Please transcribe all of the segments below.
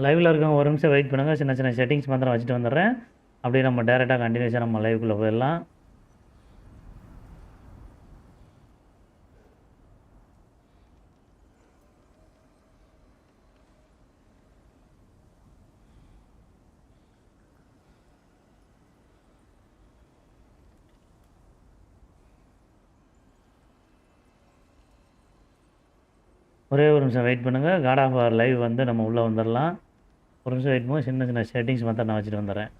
லைவில் இருக்கவங்க ஒரு நிமிஷம் வெயிட் பண்ணுங்கள். சின்ன சின்ன செட்டிங்ஸ் மாத்திரம் வச்சுட்டு வந்துடுறேன். அப்படியே நம்ம டேரெக்டாக கண்டினியூஸாக நம்ம லைவுக்குள்ளே போயிடலாம். ஒரே ஒரு நிமிஷம் வெயிட் பண்ணுங்கள். காட் ஆஃப் வார் லைவ் வந்து நம்ம உள்ளே வந்துடலாம். ஒரு நிமிஷம் வெயிட் பண்ணுவோம். சின்ன சின்ன செட்டிங்ஸ் மாத்திரம் நான் வச்சுட்டு வந்துடுறேன்.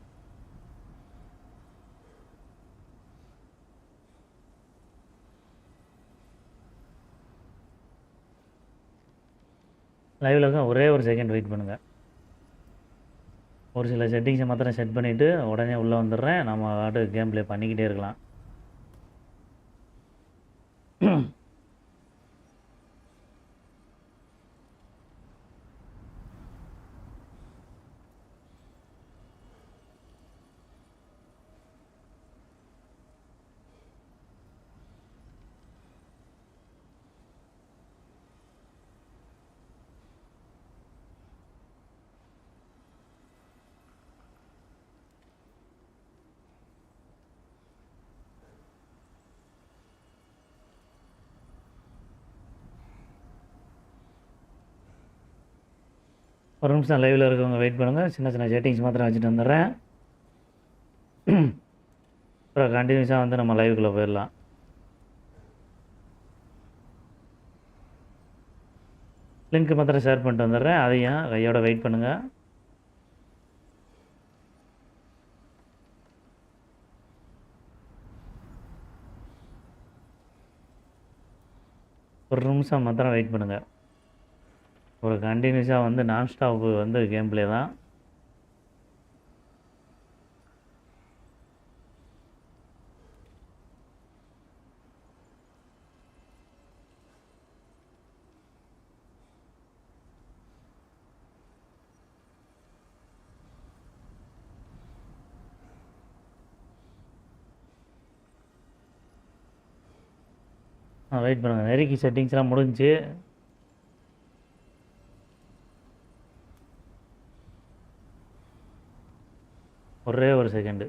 லைவில் இருக்க ஒரே ஒரு செகண்ட் வெயிட் பண்ணுங்கள். ஒரு சில செட்டிங்ஸை மாத்திரம் செட் பண்ணிவிட்டு உடனே உள்ளே வந்துடுறேன். நம்ம ஆட்டு கேம் ப்ளே பண்ணிக்கிட்டே இருக்கலாம். ஒரு நிமிஷம் லைவில் இருக்கவங்க வெயிட் பண்ணுங்கள். சின்ன சின்ன செட்டிங்ஸ் மாத்திரம் வச்சுட்டு வந்துடுறேன். அப்புறம் கண்டினியூஸாக வந்து நம்ம லைவுக்குள்ளே போயிடலாம். லிங்க் மாத்திரம் ஷேர் பண்ணிட்டு வந்துடுறேன். அதையும் கையோட வெயிட் பண்ணுங்கள். ஒரு நிமிஷம் மாத்திரம் வெயிட் பண்ணுங்கள். ஒரு கண்டினியூஸாக வந்து நான் ஸ்டாப்பு வந்து கேம் ப்ளே தான். வெயிட் பண்ணுங்கள். நெருக்கி செட்டிங்ஸ்லாம் முடிஞ்சு. ஒரே ஒரு செகண்டு.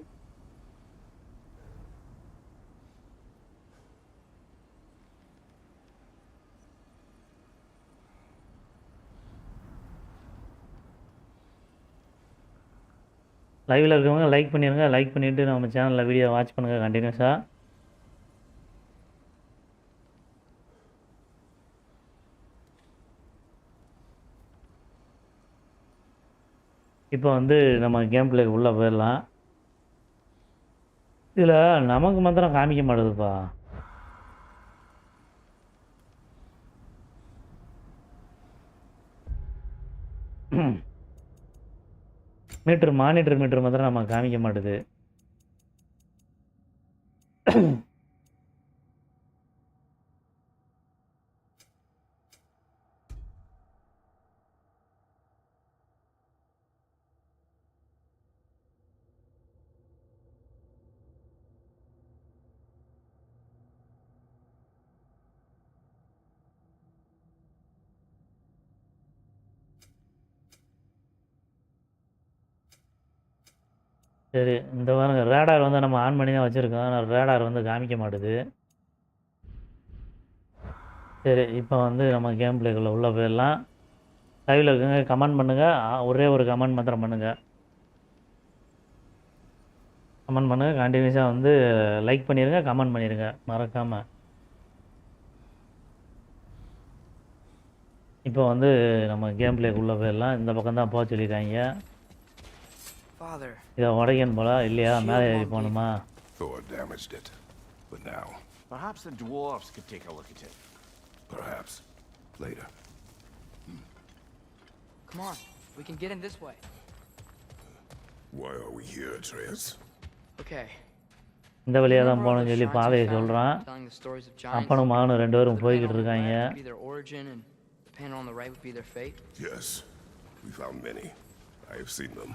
லைவில் இருக்கவங்க லைக் பண்ணிடுங்க. லைக் பண்ணிவிட்டு நம்ம சேனலில் வீடியோ வாட்ச் பண்ணுங்கள் கண்டினியூஸாக. இப்போ வந்து நம்ம கேம் ப்ளே உள்ளே போயிடலாம். இதில் நமக்கு மாத்திரம் காமிக்க மாட்டேதுப்பா. மானிட்டர் மீட்டர் மாத்திரம் நம்ம காமிக்க மாட்டுது. சரி, இந்த பாருங்க ரேடார் வந்து நம்ம ஆன் பண்ணி தான் வச்சுருக்கோம். ஆனால் ரேடார் வந்து காமிக்க மாட்டுது. சரி, இப்போ வந்து நம்ம கேம் ப்ளேக்குள்ளே உள்ளே போயிடலாம். லைவில் இருக்குங்க. கமெண்ட் பண்ணுங்கள். ஒரே ஒரு கமெண்ட் மாத்திரம் பண்ணுங்கள். கமெண்ட் பண்ணுங்கள். கண்டினியூஸாக வந்து லைக் பண்ணிடுங்க, கமெண்ட் பண்ணிடுங்க மறக்காமல். இப்போ வந்து நம்ம கேம் ப்ளேக்குள்ளே போயிடலாம். இந்த பக்கம் தான் போக சொல்லியிருக்காங்க. இதை உடைக்கணும் போல இல்லையா? மேலே ஏறி போகணுமா? Thor damaged it, but now perhaps the dwarves could take a look at it. Perhaps later. Come on, we can get in this way. Why are we here, Atreus? Okay. இந்த வழியாக தான் போகணும்னு சொல்லி பாதையை சொல்கிறான். அப்பனும் மகனும் ரெண்டு பேரும் போய்கிட்டு இருக்காங்க. Panel on the right would be their fate? Yes, we found many. I have seen them.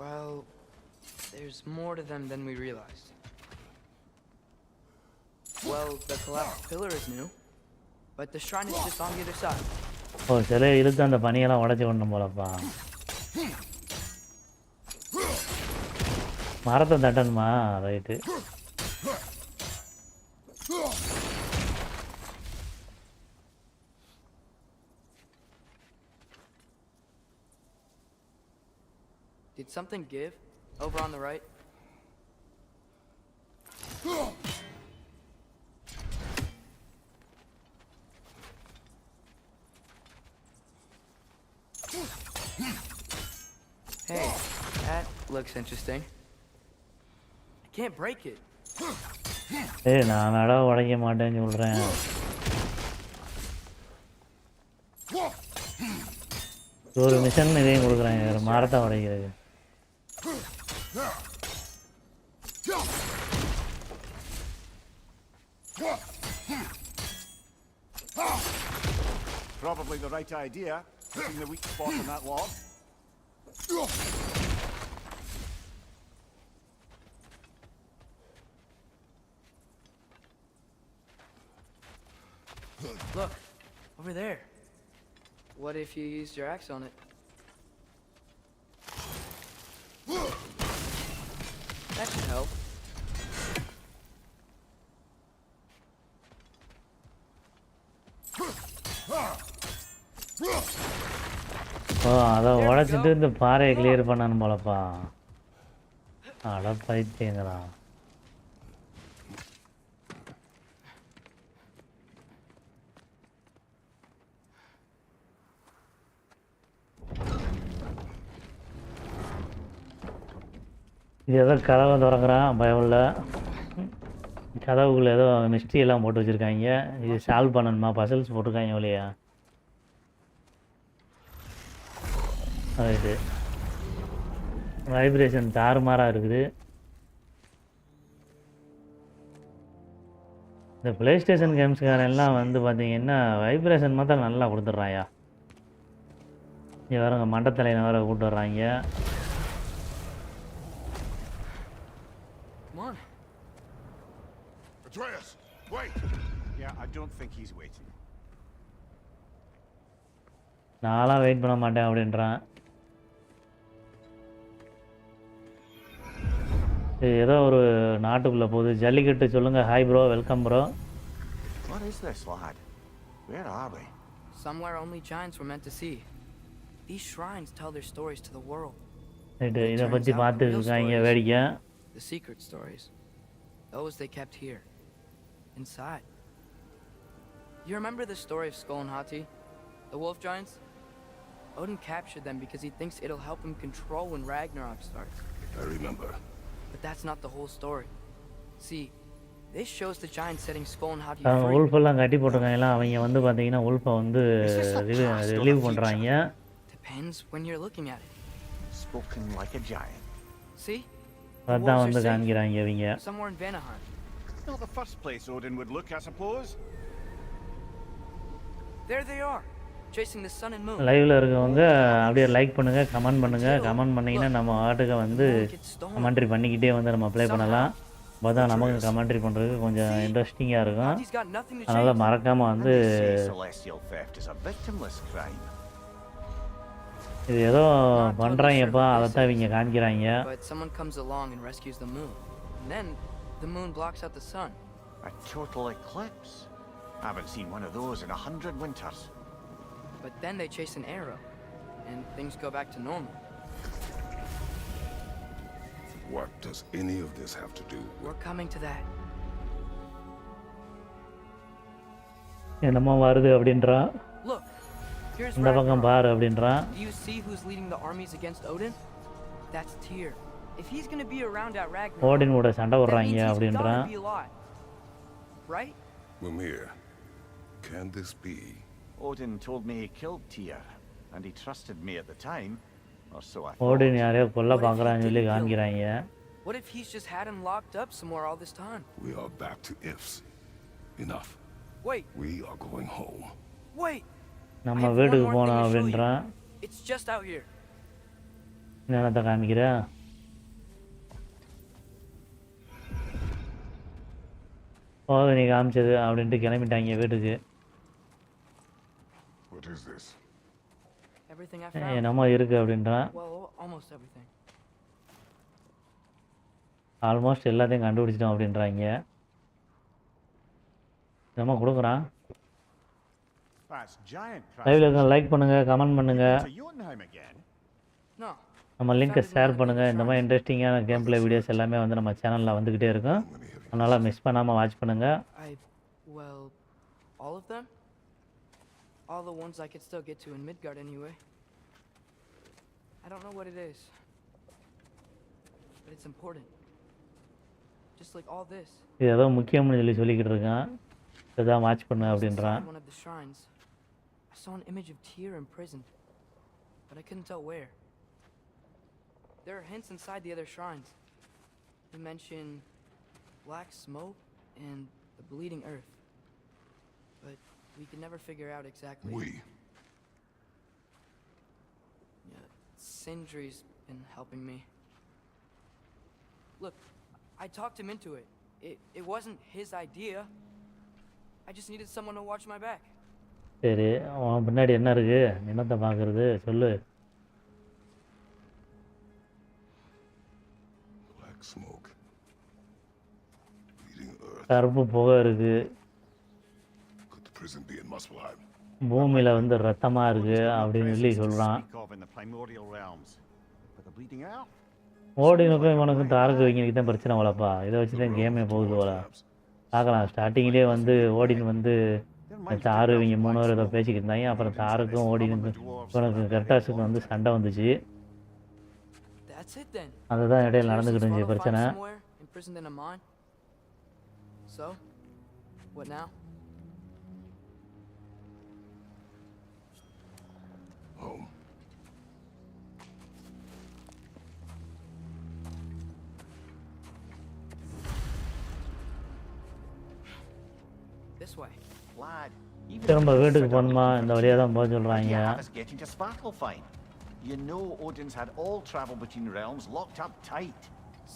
Well, there's more to them than we realized. Well, the collapsed pillar is new, but the shrine is just on the other side. ஓ, சிலையை இழுத்து அந்த பனியெல்லாம் உடைச்சி விடணும் போலப்பா. மரத்தை தட்டணுமா? Right. Did something give? Over on the right? Hey, that looks interesting. I can't break it. ஏய் நான் உடைக்க மாட்டேன்னு சொல்கிறேன். ஒரு மிஷன் இதையும் கொடுக்குறாங்க, ஒரு மரத்தை உடைக்கிறது. Probably the right idea, hitting the weak spot in that log. Look, over there. What if you used your axe on it? That should help. ஓ அதை உடைச்சிட்டு இந்த பாறையை கிளியர் பண்ணணும் போலப்பா. அட பைத்தியங்களா. இது ஏதோ கதவை திறக்கிறான் பயமில்ல. கதவுக்குள்ள ஏதோ மிஸ்ட்ரி எல்லாம் போட்டு வச்சுருக்காங்க. இது சால்வ் பண்ணணுமா? பசல்ஸ் போட்டிருக்காங்க இல்லையா? இது வைப்ரேஷன் தாறுமாறாக இருக்குது. இந்த ப்ளே ஸ்டேஷன் கேம்ஸ்காரன் எல்லாம் வந்து பார்த்தீங்கன்னா வைப்ரேஷன் மாத்திரம் நல்லா கொடுத்துட்றாயா. இங்கே வரவங்க மண்டத்தலையில் வர கூப்பிட்டு வர்றாங்க. Atreus, wait! Yeah, I don't think he's waiting. நான்லாம் வெயிட் பண்ண மாட்டேன் அப்படின்றான். ஏதோ ஒரு நாட்டுக்குள்ளே போகுது. ஜல்லிக்கட்டு சொல்லுங்கள். Hi bro, welcome bro. What is this, lad? Where are we? Somewhere only giants were meant to see. These shrines tell their stories to the world. Right, இதை பற்றி பார்த்துட்டு இருக்காங்க வேடிக்கை. The secret stories. Those they kept here. Inside. You remember the story of Skull and Hati? The wolf giants? Odin captured them because he thinks it'll help him control when Ragnarok starts. I remember. But that's not the whole story. See, this shows the giants setting Skull and Hati அவங்க free. உல்ஃபெல்லாம் கட்டி போட்டிருக்காங்களா. அவங்க வந்து பார்த்தீங்கன்னா உல்ஃபை வந்து relieve பண்ணுறாங்க. Depends when you're looking at it. Spoken like a giant. See? அதான் வந்து காமிக்கிறாங்க இவங்க. Somewhere in Vanaheim. Not the first place Odin would look, I suppose. There they are, chasing the sun and moon. லைவ்ல இருக்கவங்க அப்படியே like பண்ணுங்க, comment பண்ணுங்க. Comment பண்ணீங்கன்னா நம்ம ஆட்டுக்கு வந்து கமெண்ட்ரி பண்ணிக்கிட்டே வந்து நம்ம ப்ளே பண்ணலாம். அப்பதான் நமக்கு கமெண்ட்ரி பண்றதுக்கு கொஞ்சம் இன்ட்ரெஸ்டிங்கா இருக்கும். அதனால மறக்காம வந்து Celestial theft is a victimless crime. இது ஏதோ பண்றாங்கப்பா, அதைத்தான் இவங்க காமிக்கிறாங்க. But someone comes along and rescues the moon. And then the moon blocks out the sun. A total eclipse. Haven't seen one of those in 100 winters. But then they chase an arrow, and things go back to normal. What does any of this have to do with... We're coming to that. என்னமோ வருது அப்படின்றா. Look, here's இந்த பக்கம் பாரு Ragnarok. அப்படின்றா. Do you see who's leading the armies against Odin? That's Tyr. If he's gonna be around at Ragnarok, ஓடினோட சண்டை that போடுறாங்க means he's அப்படின்றா. gotta be alive. Right? Mimir, can this be? Odin told me he killed Tyr, and he trusted me at the time, or so I ஓடின் thought. யாரையோ கொல்ல பார்க்குறான்னு சொல்லி காமிக்கிறாங்க. What if he's just had him locked up somewhere all this time? We are back to ifs. Enough. Wait, We are going home. wait. I நம்ம have one வீட்டுக்கு more போனோம் thing to show you. அப்படின்றான். It's just out here. என்னத்தை காமிக்கிற? போது நீ காமிச்சது அப்படின்ட்டு கிளம்பிட்டாங்க வீட்டுக்கு. What is this? Everything I found. என்னமோ இருக்குது அப்படின்றான். Well, almost everything. ஆல்மோஸ்ட் எல்லாத்தையும் கண்டுபிடிச்சிட்டோம் அப்படின்றாங்க. என்னமோ கொடுக்குறான். That's giant லைவ்ல crashes. லைக் பண்ணுங்கள், கமெண்ட் பண்ணுங்கள். To Jotunheim again? No. நம்ம லிங்க்கை ஷேர் பண்ணுங்கள். இந்த மாதிரி இன்ட்ரெஸ்டிங்கான கேம் பிளே வீடியோஸ் எல்லாமே வந்து நம்ம சேனலில் வந்துக்கிட்டே இருக்கும். அதனால் மிஸ் பண்ணாமல் வாட்ச் பண்ணுங்கள். Well, all of them? All the ones I could still get to in Midgard anyway. I don't know what it is, but it's important. Just like all this. இது ஏதோ முக்கியம்னு சொல்லிக்கிட்டு இருக்கான். இதான் வாட்ச் பண்ணு அப்படின்றான். One of the shrines. I saw an image of Tyr imprisoned, but I couldn't tell where. There are hints inside the other shrines. They mention black smoke and the bleeding earth, but we could never figure out exactly. Yeah, Sindri's been helping me. Look, I talked him into it. It wasn't his idea. I just needed someone to watch my back. சரி, அவன் பின்னாடி என்ன இருக்கு? என்னத்தை பார்க்கறது சொல்லு. Smoke. Bleeding earth. கருப்பு புகை இருக்கு. Could the prison be in Muspelheim? பூமியில வந்து ரத்தமா இருக்கு அப்படின்னு சொல்லி சொல்றான். Speak of in the primordial realms. But the bleeding earth? ஓடினுக்கும் இவனுக்கும் தாருக்கு வைக்கிறதுக்கு தான் பிரச்சனை போலப்பா. இதை வச்சு தான் கேமே போகுது போல. பார்க்கலாம். ஸ்டார்டிங்லேயே வந்து ஓடின் வந்து தாரு இவங்க 3 பேர் ஏதோ பேசிக்கிட்டு இருந்தாங்க. அப்புறம் தாருக்கும் ஓடினுக்கும் இவனுக்கு கர்டாஸுக்கும் வந்து சண்டை வந்துச்சு. அதுதான் இடையில நடந்துக்கிட்டு இருந்துச்சு பிரச்சனை. So, what now? Home. This way. Lad, even திரும்ப வீட்டுக்கு போகணுமா? இந்த வழியாக தான் போக சொல்கிறாங்க. getting to Svartalfheim. You know Odin's had all travel between realms locked up tight.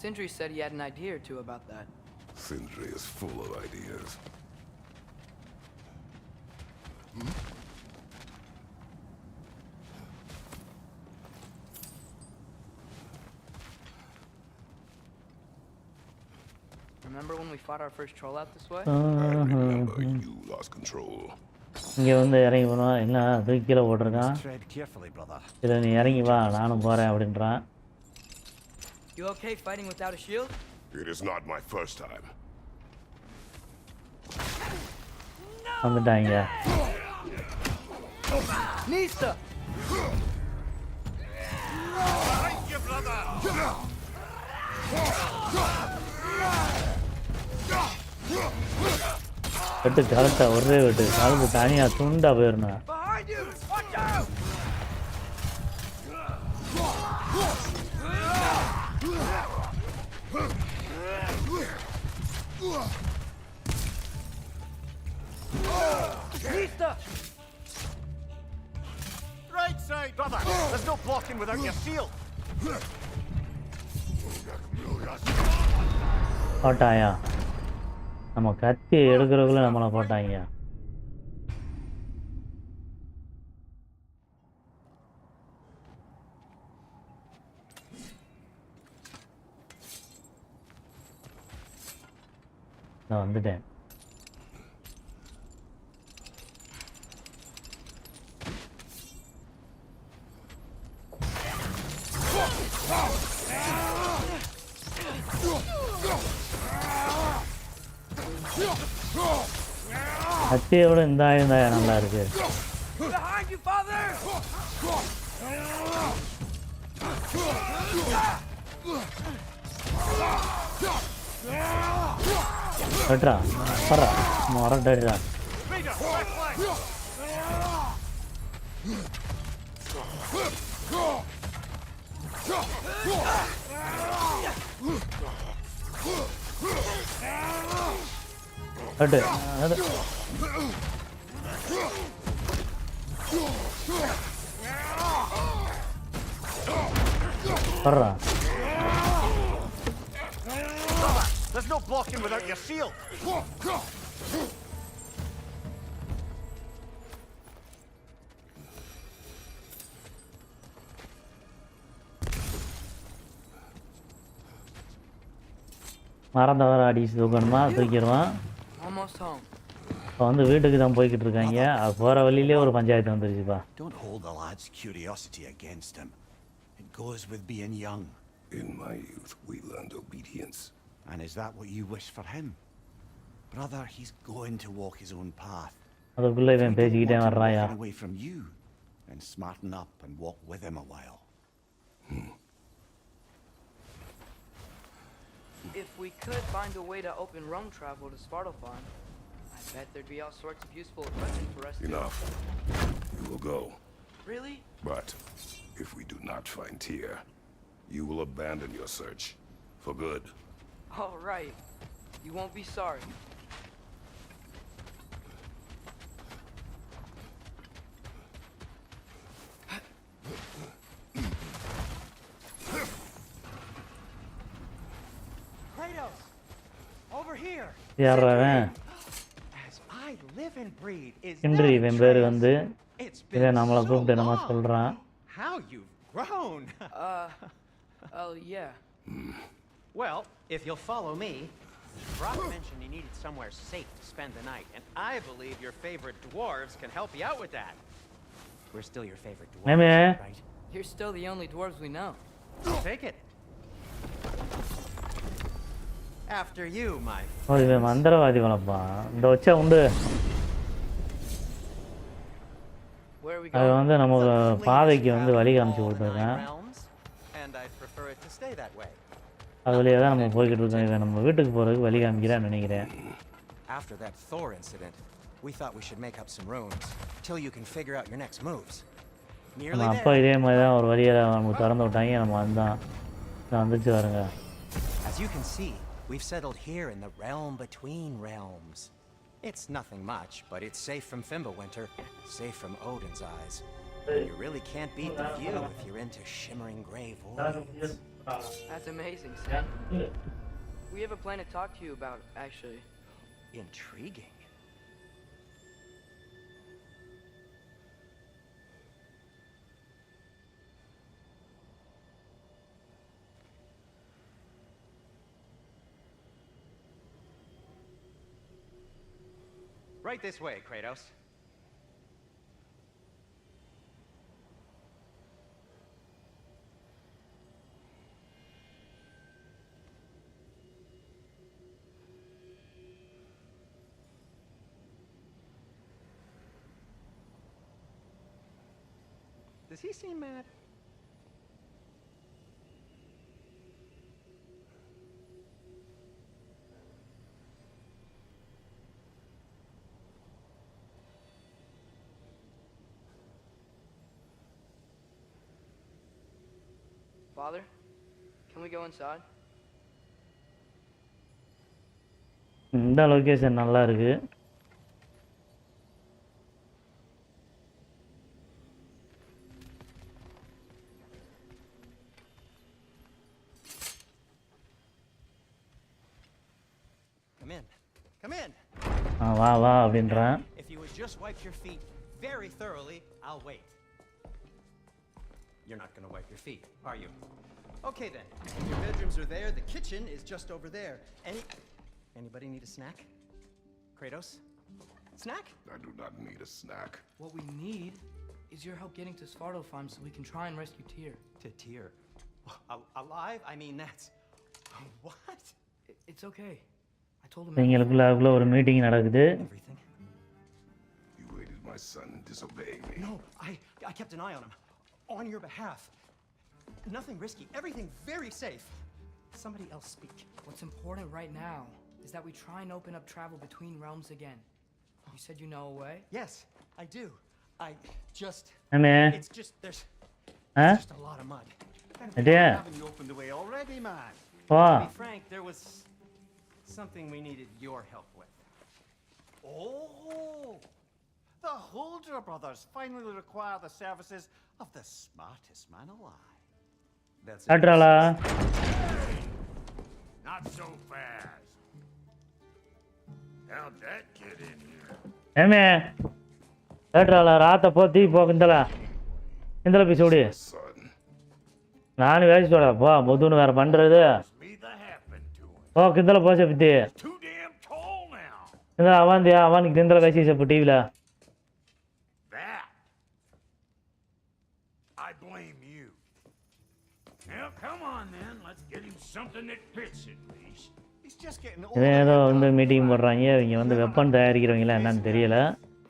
Sindri said he had an idea or two about that. Sindri is full of ideas. Remember when we fought our first troll out this way? I remember you lost control. இங்கே வந்து இறங்கி போனோம். என்ன தூக்கி கீழே போட்டிருக்கான். Tread carefully, brother. இதில் நீ இறங்கி வா, நானும் போகிறேன் அப்படின்றான். You okay fighting without a shield? It is not my first time. வந்துட்டாங்க. Nista! Thank you, brother. வெட்டு கலட்டா ஒரே வெட்டு. கலந்து தனியாக துண்டா போயிடணும். Behind you! Watch out! Nista! Right side, brother. There's no blocking without your shield. போட்டாயா? நம்ம கத்தி எடுக்கிறவங்களும் நம்மளை போட்டாங்க. நான் வந்துட்டேன். கத்தியை விட இந்த ஆயுதம் தான் நல்லா இருக்கு. Behind you, father! வெட்டுறா பரா மரட்டா. வெட்டு பரா. There's no blocking without your shield. மரம் தவிர அடிச்சு தூக்கணுமா தூக்கிடுவான். Almost home. இப்போ வந்து வீட்டுக்கு தான் போய்கிட்டு இருக்காங்க. அது போகிற வழியிலே ஒரு panchayat வந்துருச்சுப்பா. Don't hold the lad's curiosity against him. It goes with being young. In my youth, we learned obedience. And is that what you wish for him? Brother, he's going to walk his own path. அதுக்குள்ளே இவன் பேசிக்கிட்டே வர்றாயா? Walking away from you, and smarten up and walk with him a while. If we could find a way to open Rome travel to Svartalfheim, I bet there'd be all sorts of useful equipment for us to... Enough. You will go. Really? But if we do not find Tyr, you will abandon your search. For good. All right. You won't be sorry. Kratos! Over here! யாரா அவன்? As I live and breathe is இன்று இவன் பேர் வந்து It's இவன் been நம்மளை so கூப்பிட்டு என்னமா long. சொல்கிறான். How you've grown! Oh, yeah. Well, if you'll follow me, Brock mentioned he needed somewhere safe to spend the night, and I believe your favorite dwarves can help you out with that. We're still your favorite dwarves, Maybe. right? You're still the only dwarves we know. Take it. After you, my ஓ இவன் மந்திரவாதி வளர்ப்பான். இந்த வச்சா உண்டு. Where are we அது going? வந்து நமக்கு பாதைக்கு வந்து வழி காமிச்சு all the nine கொடுத்துருக்கேன். realms, and I'd prefer it to stay that way. அது வழியாக தான் நம்ம போய்கிட்டு இருக்கோம். இவன் நம்ம வீட்டுக்கு போகிறதுக்கு வழி காமிக்கிறான்னு நினைக்கிறேன். After that Thor incident, we thought we should make up some runes till you can figure out your next moves. Nearly நம்ம அப்பா there. இதே மாதிரி தான் ஒரு வழியை நமக்கு திறந்து விட்டாங்க. நம்ம வந்தான் வந்துச்சு பாருங்க. As you can see, we've settled here in the realm between realms. It's nothing much, but it's safe from Fimbulwinter, safe from Odin's eyes. You really can't beat the view if you're into shimmering gray voids. That's amazing, Sam. We have a plan to talk to you about, actually. Intriguing. Right this way, Kratos. Does he seem mad? Father, can we go inside? இந்த location நல்லா இருக்கு. Come in. Come in. வா வா அப்படின்றான். If you would just wipe your feet very thoroughly, I'll wait. You're not gonna wipe your feet, are you? Okay then. Your bedrooms are there. The kitchen is just over there. Anybody need a snack? Kratos? Snack? I do not need a snack. What we need is your help getting to Svartalfheim so we can try and rescue Tyr. To Tyr. Alive? I mean, that's... What? It's okay. I told him எங்களுக்குள்ள அதுக்குள்ள ஒரு meeting நடக்குது. Everything? You aided my son in disobeying me. No, I kept an eye on him. On your behalf. Nothing risky. Everything very safe. Somebody else speak. what's important right now is that we try and open up travel between realms again. You said you know a way? Yes, I do. I just... ஆமே It's just... There's ah just a lot of mud. அடியா Haven't you opened the way already, man? வா. To be frank, there was something we needed your help with. Oh! The Huldra brothers finally require the services of the smartest man alive. That's it. காட்டுறாளா? Not so fast. How'd that get in here? ఏమే కాட்டுறாளா? రాత పో తీ పో కిందలా కిందల పిసోడి Son, நான் வேலை சொல்ல போ முதுன்னு வேற பண்றது Me that happened to him. కిందలో పోసే బుద్ధి Too damn tall now. కింద అవానికి కిందలో వేసేసేపు టీవీలో That. I blame you. Well, come on then. Let's get him something that fits at least. He's just getting ஏதோ older. வந்து மீட்டிங் போடுறாங்க இவங்க வந்து வெப்பன் தயாரிக்கிறவங்களா என்னன்னு தெரியல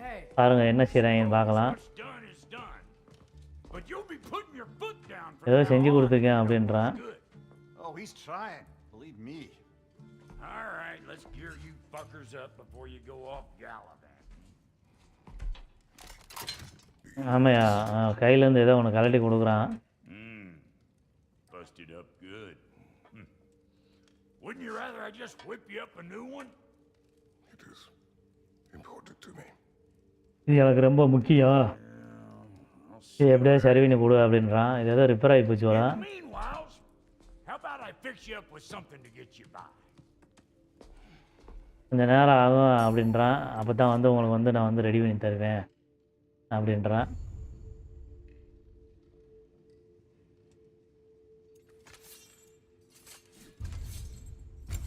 Hey, பாருங்க என்ன செய்கிறாங்கன்னு பார்க்கலாம் What's done is done. But you'll be putting your foot down from ஏதோ now செஞ்சு on. கொடுத்துருக்கேன் அப்படின்றான் Good. Oh, he's trying. Believe me. All right, let's gear you fuckers up before you go off gallivanting. ஆமாய்யா கையிலேருந்து ஏதோ ஒன்று கலட்டி கொடுக்குறான் Busted up good. Wouldn't you rather I just whip you up a new one? It is important to me. இது எனக்கு ரொம்ப முக்கியம் இது எப்படியாவது சரி பண்ணி கொடு அப்படின்றான் இது ஏதோ ரிப்பேர் ஆகி போச்சு போல Meanwhile, how about I fix you up with something to get you by? கொஞ்சம் நேரம் ஆகும் அப்படின்றான் அப்போ தான் வந்து உங்களுக்கு வந்து நான் வந்து ரெடி பண்ணி தருவேன் அப்படின்றான்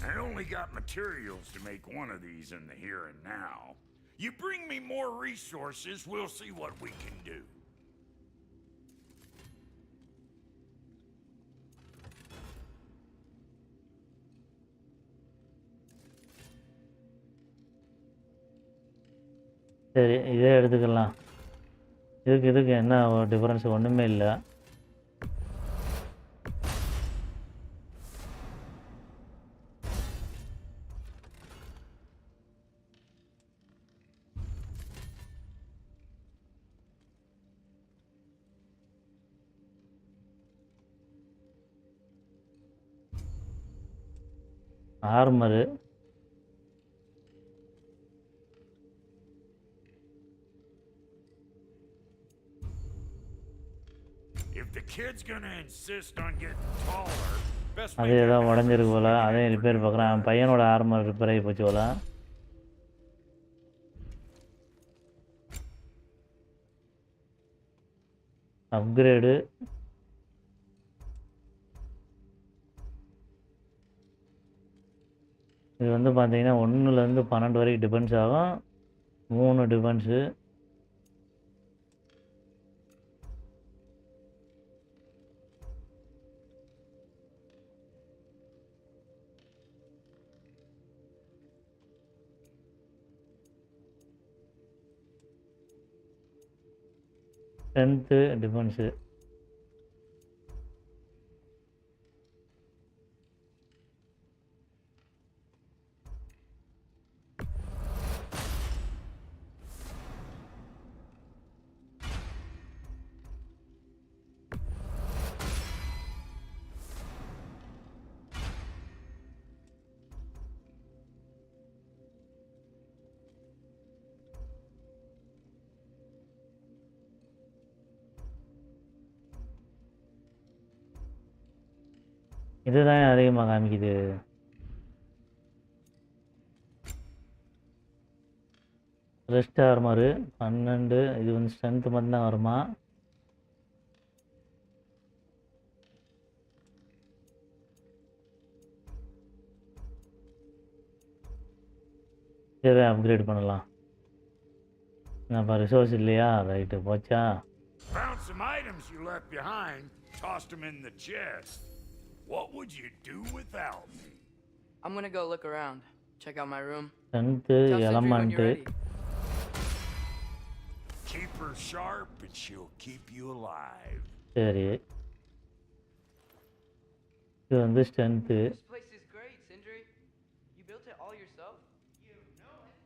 I only got materials to make one of these in the here and now. You bring me more resources, we'll see what we can do. சரி இதே எடுத்துக்கலாம் இதுக்கு என்ன டிஃப்ரென்ஸ் ஒன்றுமே இல்லை armour If the kid's gonna insist on getting taller, best அது ஏதோ உடஞ்சிருக்கு போல் அதையும் ரிப்பேர் பார்க்குறான் அவன் பையனோட ஆர்மர் ரிப்பேர் ஆகி போச்சு போல் அப்கிரேடு இது வந்து பார்த்தீங்கன்னா 1லேருந்து 12 வரைக்கும் டிஃபென்ஸ் ஆகும் 3 டிஃபென்ஸு ஸ்ட்ரென்த்து டிஃபென்ஸு இதுதான் அதிகமாக காமிக்குது ரெஸ்ட் ஆர்மரு 12 இது வந்து ஸ்ட்ரென்த்து மட்டும்தான் வருமா இதை அப்கிரேட் பண்ணலாம் நம்ம ரிசோர்ஸ் இல்லையா ரைட்டு போச்சா Found some items you left behind, tossed them in the chest. What would you do without me? I'm gonna go look around. Check out my room. Strength Tell Sindri when you're element ready. Keep her sharp and she'll keep you alive. சரி இது வந்து strength This place is great, Sindri. You built it all yourself? You know it.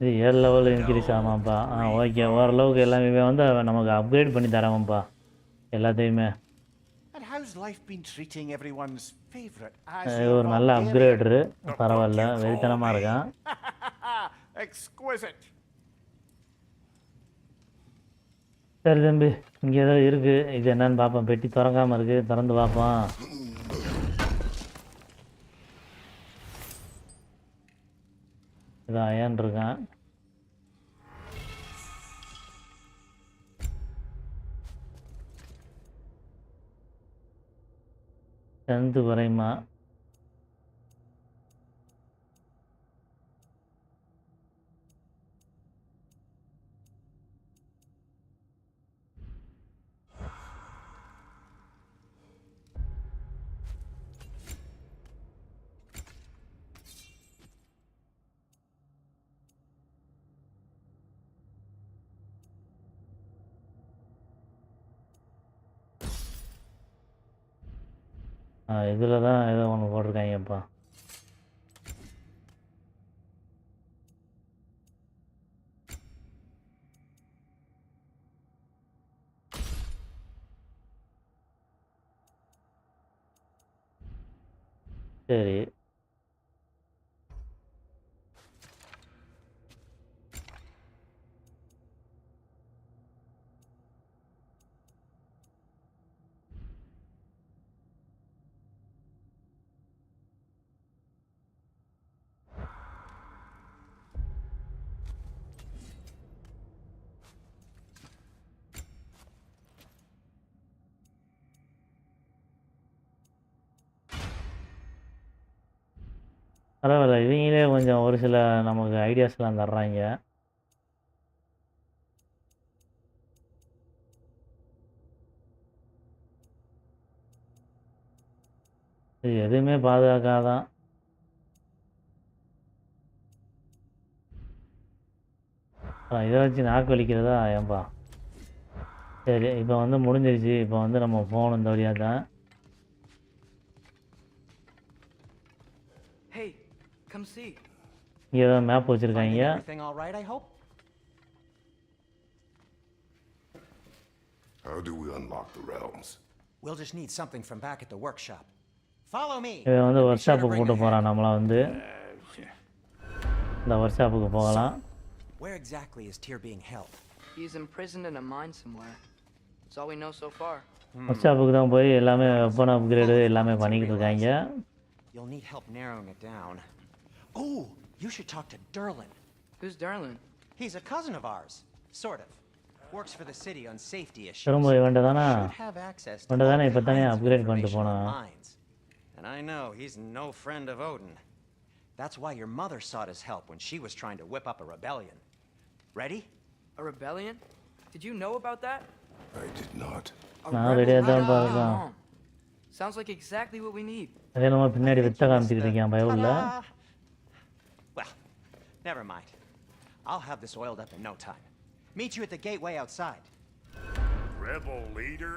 இது 7 level increase ஆமாம்ப்பா okay ஓரளவுக்கு எல்லாமே வந்து அவன் நமக்கு அப்கிரேட் பண்ணி தராமப்பா எல்லாத்தையுமே And how's life been treating everyone's favorite இது ஒரு நல்ல Azure அப்கிரேடரு பரவாயில்ல வெறித்தனமாக இருக்கான் Exquisite. சரி தம்பி இங்கே ஏதோ இருக்குது இது என்னன்னு பார்ப்போம் பெட்டி திறக்காமல் இருக்குது திறந்து பார்ப்போம் இது அயன் இருக்கான் ஸ்ட்ரென்த் குறையுமா? இதில் தான் ஏதோ ஒன்று போட்டிருக்காங்கப்பா. சரி. பரவாயில்ல, இவங்களே கொஞ்சம் ஒரு சில நமக்கு ஐடியாஸ்லாம் தர்றாங்க. இது எதுவுமே பாதுகாக்காதான். இதை வச்சு நாக்கு வலிக்கிறதா ஏன்பா? சரி, இப்போ வந்து முடிஞ்சிருச்சு. இப்போ வந்து நம்ம போகணும் இந்த வழியாக தான். Hey, come see. இங்கே ஏதோ மேப் வச்சுருக்காங்க. Everything all right, I hope? How do we unlock the realms? We'll just need something from back at the workshop. Follow me. இவன் வந்து ஒர்க் Be sure to ஷாப்புக்கு bring கூட்டு a போகிறான். hand. நம்மளை வந்து இந்த ஒர்க் ஷாப்புக்கு போகலாம். Where exactly is Tyr being held? He's imprisoned in a mine somewhere. That's all we know so far. Work ஷாப்புக்கு தான் போய் எல்லாமே வெப்பன் அப்கிரேடு எல்லாமே பண்ணிக்கிட்டு இருக்காங்க. You'll need help narrowing it down. Oh, you should talk to Derlin. Who's Darlin? He's a cousin of ours, sort of. Works for the city on safety issues. திரும்ப இவன்ட்ட தானே Should have access to all இப்போ தானே kinds of upgrade பண்ணிட்டு information on போனான். mines. And I know he's no friend of Odin. That's why your mother sought his help when she was trying to whip up a rebellion. Ready? A rebellion? Did you know about that? I did not. A நான் rebel ரெடியாக தான் rebellion? பார்க்கலாம். Mom. Sounds like exactly what we need. அதே நம்ம பின்னாடி வித்த காமிச்சிக்கிட்டு இருக்கேன் பயவுள்ள. Ta-da! Well, never mind. I'll have this oiled up in no time. Meet you at the gateway outside. Rebel leader?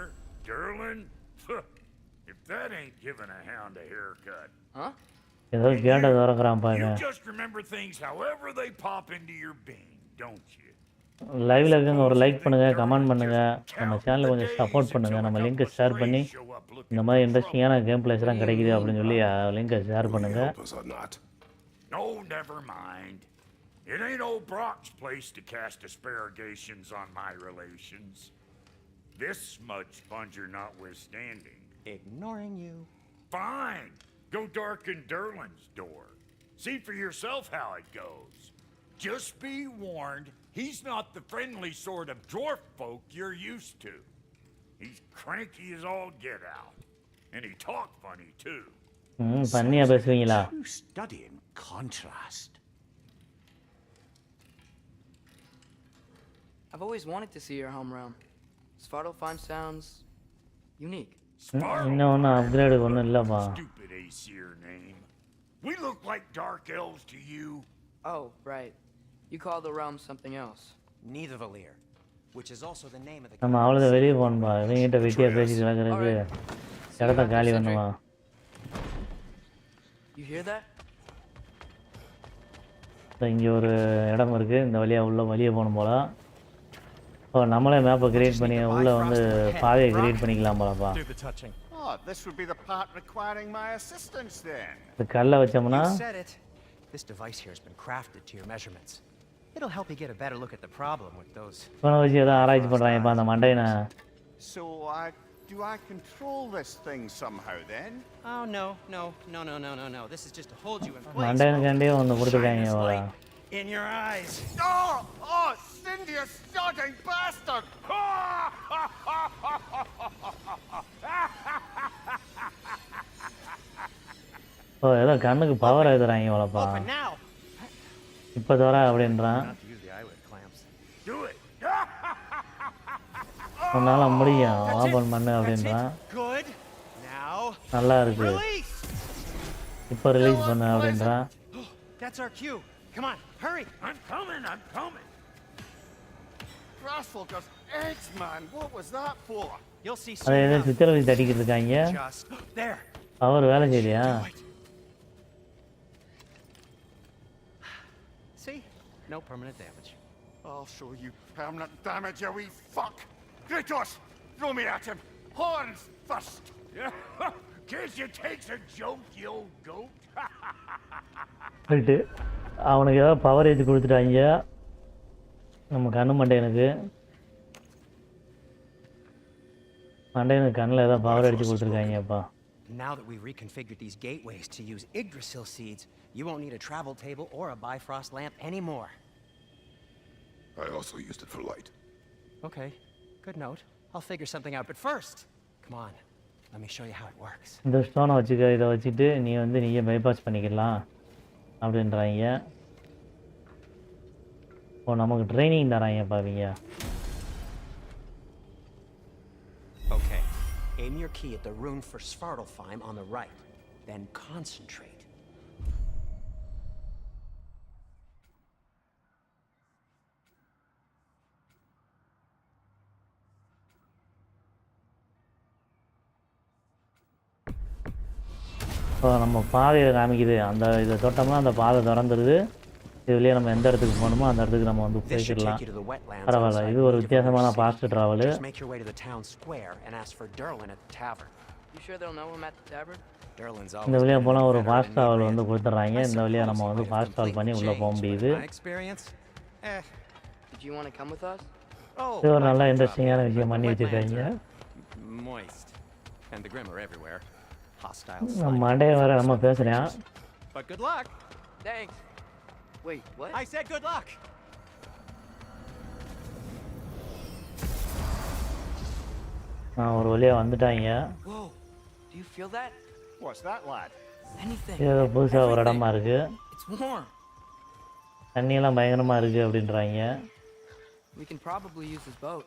Derlin? If that ain't giving a hound a haircut. Huh? ஏதோ கேட்டை திறக்கிறான் You பாருங்க. just remember things however they pop into your being, don't you? லைவ்ல இருக்கவங்க ஒரு like பண்ணுங்க, comment பண்ணுங்க, நம்ம சேனலை கொஞ்சம் சப்போர்ட் பண்ணுங்க. நம்ம லிங்கை ஷேர் பண்ணி இந்த மாதிரி இன்ட்ரெஸ்டிங்கான கேம் பிளேஸ்லாம் கிடைக்குது அப்படின்னு சொல்லி லிங்கை ஷேர் Will you பண்ணுங்க. help us or not? No, never mind. It ain't old Brock's place to cast aspersions on my relations. This smudge sponger notwithstanding. Ignoring you. Fine. Go darken Derlin's door. See for yourself how it goes. Just be warned, he's not the friendly sort of dwarf folk you're used to. He's cranky as all get out. And he talk funny too. பண்ணியா பேசுவீங்களா? You study in contrast. I've always wanted to see your home realm. Svartalfheim sounds unique. இன்னும் ஒன்றும் upgrade ஒன்றும் இல்லைப்பா. Stupid Aesir name. We look like dark elves to you. Oh, right. You call the realm something else. Nidavellir, which is also the name of the நம்ம அவ்வளோதான் வெளியே போகணும்பா. இவங்கிட்ட வெட்டியாக பேசிட்டு இருக்கிறதுக்கு இடத்த காலி பண்ணுவா. You hear that? இங்கே ஒரு இடம் இருக்குது. இந்த வழியாக உள்ள வெளியே போகணும் போல. ஓ, நம்மளே மேப்பை கிரியேட் பண்ணி உள்ளே வந்து பாதையை கிரியேட் பண்ணிக்கலாம் போலப்பா. Do the touching. Oh, this would be the part requiring my assistance then. இந்த கல்லை வச்சோம்னா You said it. This device here has been crafted to your measurements. It'll help you get a better look at the problem with those. இவனை வச்சு ஏதோ ஆராய்ச்சி பண்ணுறாங்கப்பா அந்த மண்டையனை. So, do I control this thing somehow then? Oh no. This is just to hold you in place. மண்டையனுக்காண்டியே ஒன்று கொடுத்துருக்காங்க Shine this இவ்வளோ. light. in your eyes. Oh, Cindy, you sodding bastard! ஓ ஏதோ கண்ணுக்கு பவர் எழுதுறாங்க இவ்வளோப்பா Open now. இப்போ தவிர அப்படின்றான் Not to use the eyelid clamps. Do it. உன்னால முடியும் That's ஓபன் it. பண்ணு That's அப்படின்றான் it. Good. Now, நல்லா இருக்கு release. இப்போ ரிலீஸ் பண்ணு அப்படின்றான் That's our cue. Come on, hurry. I'm coming. Grassfolkers, eggs, man, what was that for? You'll see அதை soon ஏதோ enough. சித்திரவதை தட்டிக்கிட்டு இருக்காங்க Just there. அவர் வேலை செய்யலையா Do it. See? No permanent damage. I'll show you permanent damage, you wee fuck! Kratos, throw me at him! Horns first! Can't you take a joke, you old goat? Right அவனுக்கு ஏதோ power ஏற்றி கொடுத்துட்டாங்க நம்ம கண்ணு மண்டையனுக்கு கண்ணில் ஏதோ power அடித்து கொடுத்துருக்காங்கப்பா Now that we've reconfigured these gateways to use Yggdrasil seeds, you won't need a travel table or a Bifrost lamp anymore. I also used it for light. Okay, good note. I'll figure something out, but first, come on, let me show you how it works. இந்த ஸ்டோனை வச்சுக்க இதை வச்சுட்டு நீயே bypass பண்ணிக்கலாம் அப்படின்றாங்க ஓ நமக்கு training தராங்கப்பா அவங்க Okay, aim your key at the rune for Svartalfheim on the right, then concentrate. இப்போ நம்ம பாதையை காமிக்குது அந்த இதை தொட்டோம்னா அந்த பாதை திறந்துருது இதுலேயே நம்ம எந்த இடத்துக்கு போகணுமோ அந்த இடத்துக்கு நம்ம வந்து This should போய்க்கிடலாம் take you to the wetlands பரவாயில்ல outside இது ஒரு Nidavellir வித்தியாசமான City. Fast travel Just make your way to the town square and ask for Derlin at the tavern. You sure they'll know him at the tavern? Derlin's இந்த always வழியாக been போனால் an ஒரு inventor fast in travel Midland. வந்து கொடுத்துட்றாங்க I இந்த வழியாக நம்ம suppose வந்து he might fast have travel பண்ணி உள்ளே போக completely முடியுது changed, but in my experience, Did you want to come with us? oh, இது ஒரு நல்ல I can இன்ட்ரெஸ்டிங்கான drop in, விஷயம் but பண்ணி the wetlands வச்சுருக்காங்க are moist, and the Grim are everywhere. Hostile. நம்ம slime மண்டையை வேறு நம்ம monsters. பேசுகிறேன் But good luck. Thanks. Wait, what? I said good luck. நான் ஒரு வழியாக வந்துட்டாங்க Whoa. Do you feel that? What's that, lad? Anything. ஏதோ புதுசாக ஒரு Everything. இடமா இருக்குது It's warm. தண்ணியெல்லாம் பயங்கரமாக இருக்குது அப்படின்றாங்க We can probably use this boat.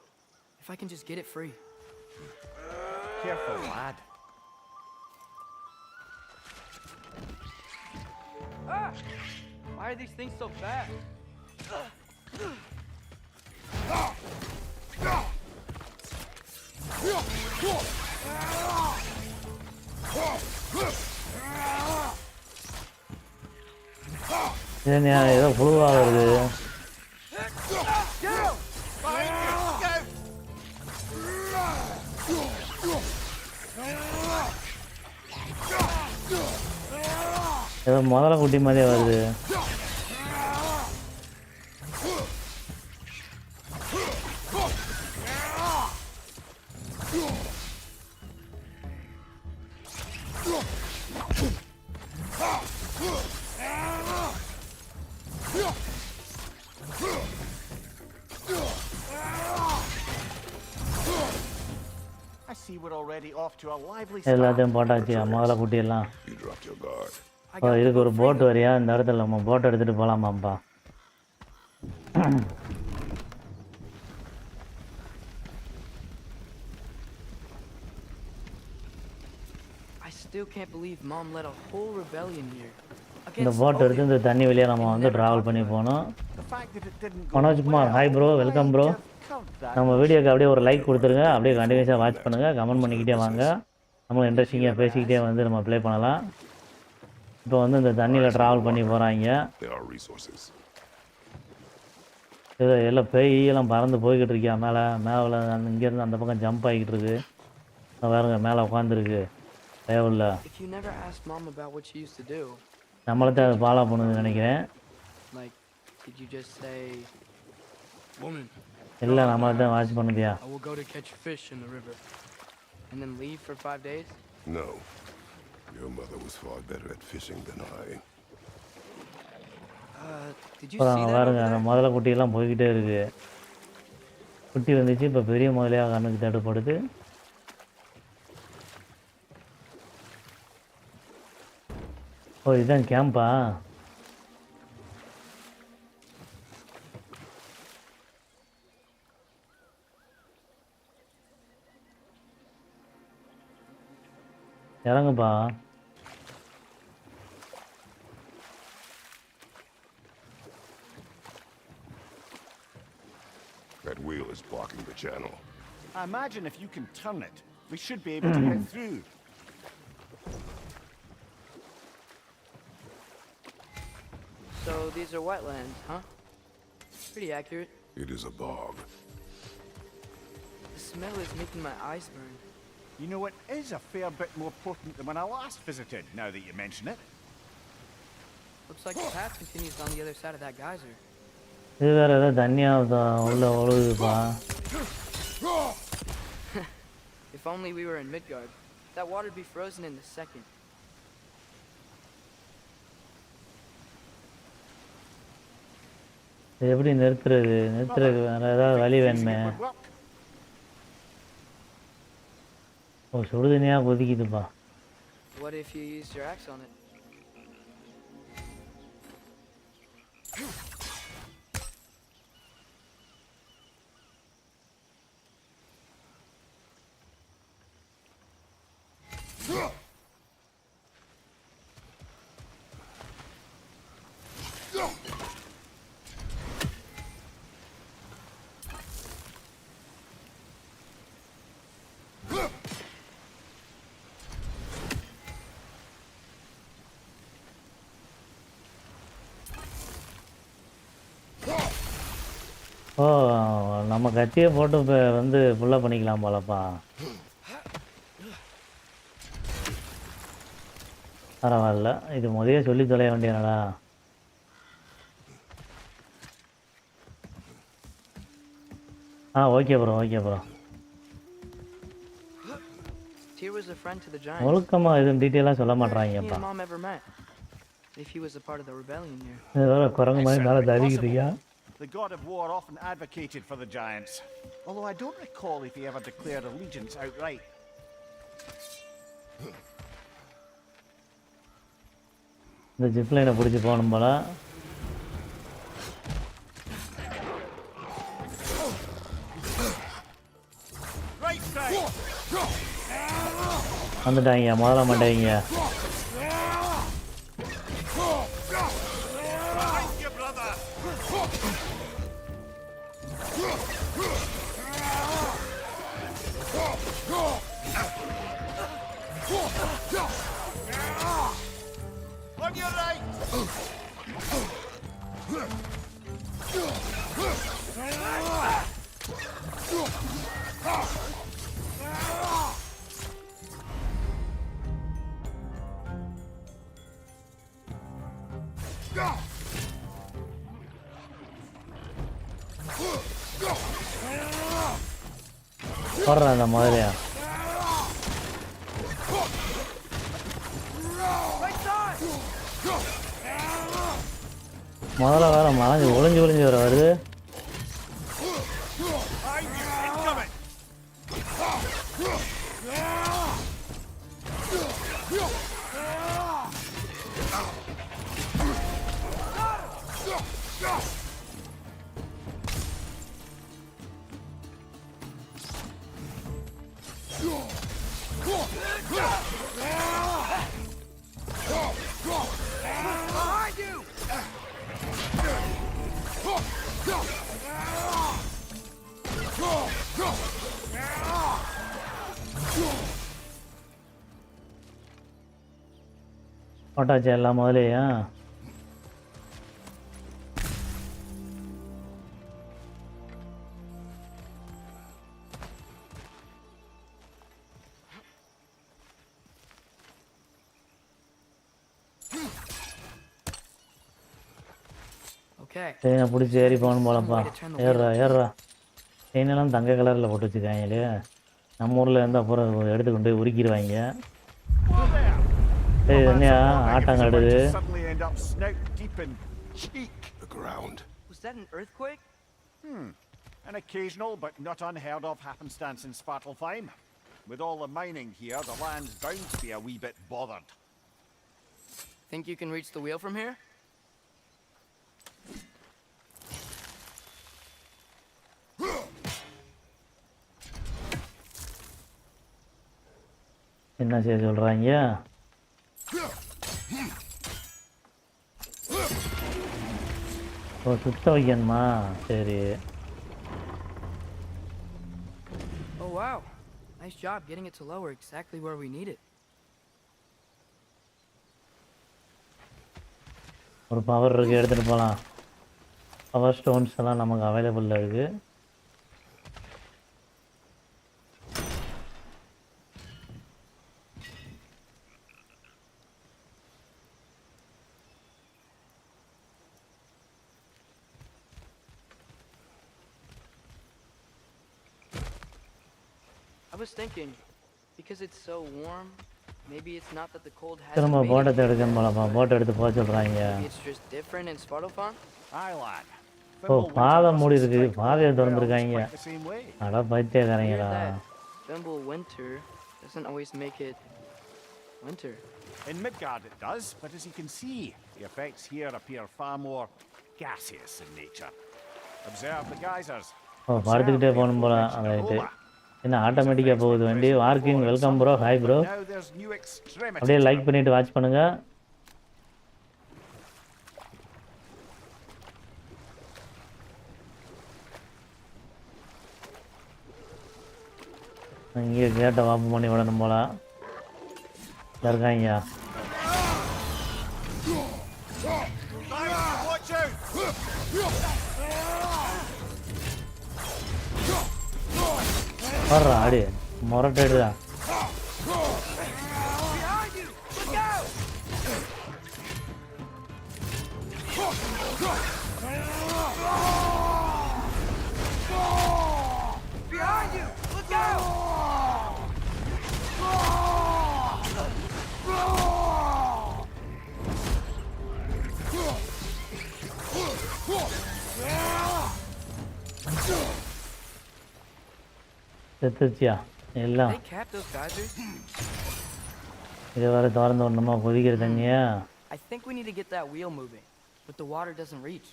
If I can just get it free. Careful, lad. Ah! Why are these things so fast? இது ஏதோ புழுவாக வருது ஏதோ முதல்ல குட்டி மாதிரியே வருது I see we're already off to a lively எல்லாத்தையும் start. போட்டாச்சு முதல்ல குட்டியெல்லாம் You dropped your guard. I ஓ got இதுக்கு the ஒரு boat போட் free. வரியா இந்த இடத்துல நம்ம போட் எடுத்துகிட்டு போகலாமாப்பா I still can't believe Mom led a whole rebellion here. இந்த Against போட் எடுத்து Odin. இந்த தண்ணி வழியாக நம்ம வந்து ட்ராவல் பண்ணி போகணும் The fact that it didn't go Manojkumar hi bro welcome bro நம்ம வீடியோக்கு அப்படியே ஒரு லைக் கொடுத்துருங்க அப்படியே கண்டினியூஸாக வாட்ச் பண்ணுங்கள் கமெண்ட் பண்ணிக்கிட்டே வாங்க நம்மளும் இன்ட்ரெஸ்டிங்காக பேசிக்கிட்டே வந்து நம்ம ப்ளே பண்ணலாம் இப்போ வந்து இந்த தண்ணியில் ட்ராவல் பண்ணி போகிறாங்க There are resources. இது எல்லாம் பேயெல்லாம் பறந்து போய்கிட்டு இருக்கியா மேலே மேலே இங்கேருந்து அந்த பக்கம் ஜம்ப் ஆகிக்கிட்டு இருக்கு பாருங்க மேலே உட்காந்துருக்கு தேவையில்ல If you never asked Mom about what she used to do, நம்மளை தான் அது ஃபாலோ பண்ணுதுன்னு நினைக்கிறேன் like, did you just say, "Woman, இல்லை நம்மளை தான் watch பண்ணுதியா I will go to catch fish in the river," and then leave for 5 days? No. Your mother was far better at fishing than I. Did you see அப்புறம் that பாருங்க over அந்த there? முதல்ல குட்டியெல்லாம் போய்கிட்டே இருக்கு. குட்டி வந்துச்சு இப்போ பெரிய முதலையாக கண்ணுக்கு தட்டுப்படுது. ஓ இதுதான் CAMPA? இறங்குப்பா. That wheel is blocking the channel. I imagine if you can turn it, we should be able to get through. So these are wetlands, huh? Pretty accurate. It is a bog. The smell is making my eyes burn. You know, it is a fair bit more potent than when I last visited, now that you mention it. Looks like the path continues on the other side of that geyser. இது வேற ஏதோ தண்ணியாக உள்ள ஒழுகுதுப்பா. If only we were in Midgard. That water'd be frozen in a second. இது எப்படி நிறுத்துறதுக்கு வேற ஏதாவது வழி வேணுமே. It would work. O சுடுதண்ணியாக கொதிக்குதுப்பா. What if you used your axe on it? ஓ நம்ம கத்தியை போட்டு இப்போ வந்து ஃபுல்லாக பண்ணிக்கலாம் போலப்பா. பரவாயில்ல, இது முதலே சொல்லி தொலைய வேண்டியனடா. Okay bro okay bro. Tyr was a friend to the giant. ஒழுக்கமாக எதுவும் டீட்டெயிலாக சொல்ல He மாட்றாங்கப்பா. and Mom ever met. If he was a part of the rebellion here. இது வேற குரங்கு மாதிரி மேலே தவிக்குதுயா. The god of war often advocated for the giants, although I don't recall if he ever declared allegiance outright. இந்த ஜிப்லைனை பிடிச்சி போகணும் போல. Right side! வந்துட்டாங்க முதல்ல மாட்டாங்க. Behind you, brother! On your right! போடுறேன் அந்த மாதிரியா. முதல்ல வேற மறைஞ்சு ஒளிஞ்சு வர வருது. Incoming! Behind you! போட்டாச்சு எல்லாம் முதலையா. Okay. செயினை பிடிச்சி ஏறி போகணும் போலப்பா. ஏறுறா. செயினெல்லாம் தங்க கலரில் போட்டு வச்சுருக்காங்களே. நம்ம ஊரில் இருந்தால் அப்புறம் எடுத்து கொண்டு போய் உருக்கிடுவாங்க. என்னையா ஆட்டம் காட்டுது. Suddenly end up snout deep in cheek. The ground. Was that an earthquake? An occasional but not unheard of happenstance in Svartalfheim. With all the mining here, the land's bound to be a wee bit bothered. Think you can reach the wheel from here? என்ன செய்ய சொல்றாங்க? ஓ சுத்த வைக்கணுமா? சரி. Oh wow. Nice job getting it to lower exactly where we need it. ஒரு power இருக்கு, எடுத்துட்டு போலாம். பவர் ஸ்டோன்ஸ் எல்லாம் நமக்கு அவைலபிள்ல இருக்கு. I was thinking, because it's so warm, maybe it's not that the cold has திரும்ப made it போட்டை here. எடுக்கணும் போலப்பா. போட்டை எடுத்து போக சொல்றாங்க. Maybe it's just different in Svartalfheim? Aye, lad. ஓ பாதை மூடி இருக்கு. Strike பாதையை all திறந்துருக்காங்க. quite the same way. அட Weird பைத்தியக்காரங்களா. that Thimble winter doesn't always make it winter. In Midgard it does, but as you can see, the effects here appear far more gaseous in nature. Observe the geysers. ஓ படுத்துக்கிட்டே போகணும் போல. Right. என்ன ஆட்டோமேட்டிக்காக போகுது வண்டி. வார்க்கிங் welcome bro. Hi bro. Now there's new extremities. அப்படியே like பண்ணிட்டு வாட்ச் பண்ணுங்க. இங்கே கேட்டை வாப்பு பண்ணி விடணும் போல. இருக்காங்க. Watch out! வர்றா அடி முரட்டா. செத்துச்சியா எல்லாம். They capped those geysers? இது வரை திறந்து ஒண்ணுமா கொதிக்கிற தண்ணியா? I think we need to get that wheel moving, but the water doesn't reach.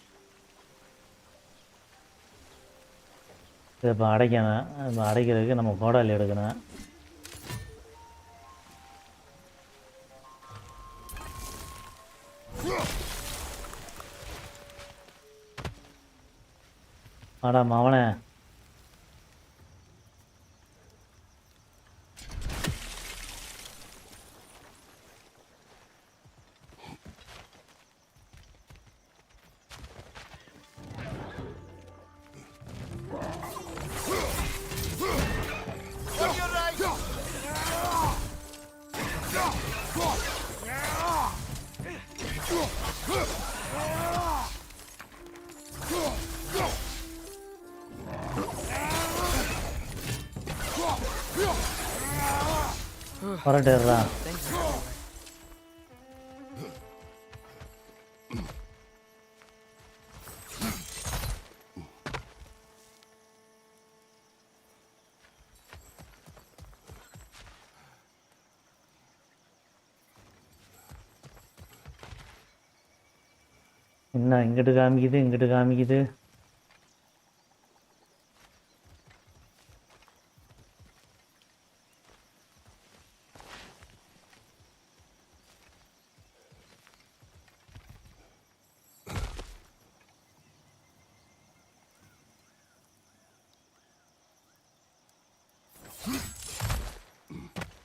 இதை இப்போ அடைக்கணும். இப்போ அடைக்கிறதுக்கு நம்ம கோடாலி எடுக்கணும். ஆடா மவனே. வரட்டேறா. Thanks for everywhere. என்ன இங்கிட்டு காமிக்குது, இங்கிட்டு காமிக்குது.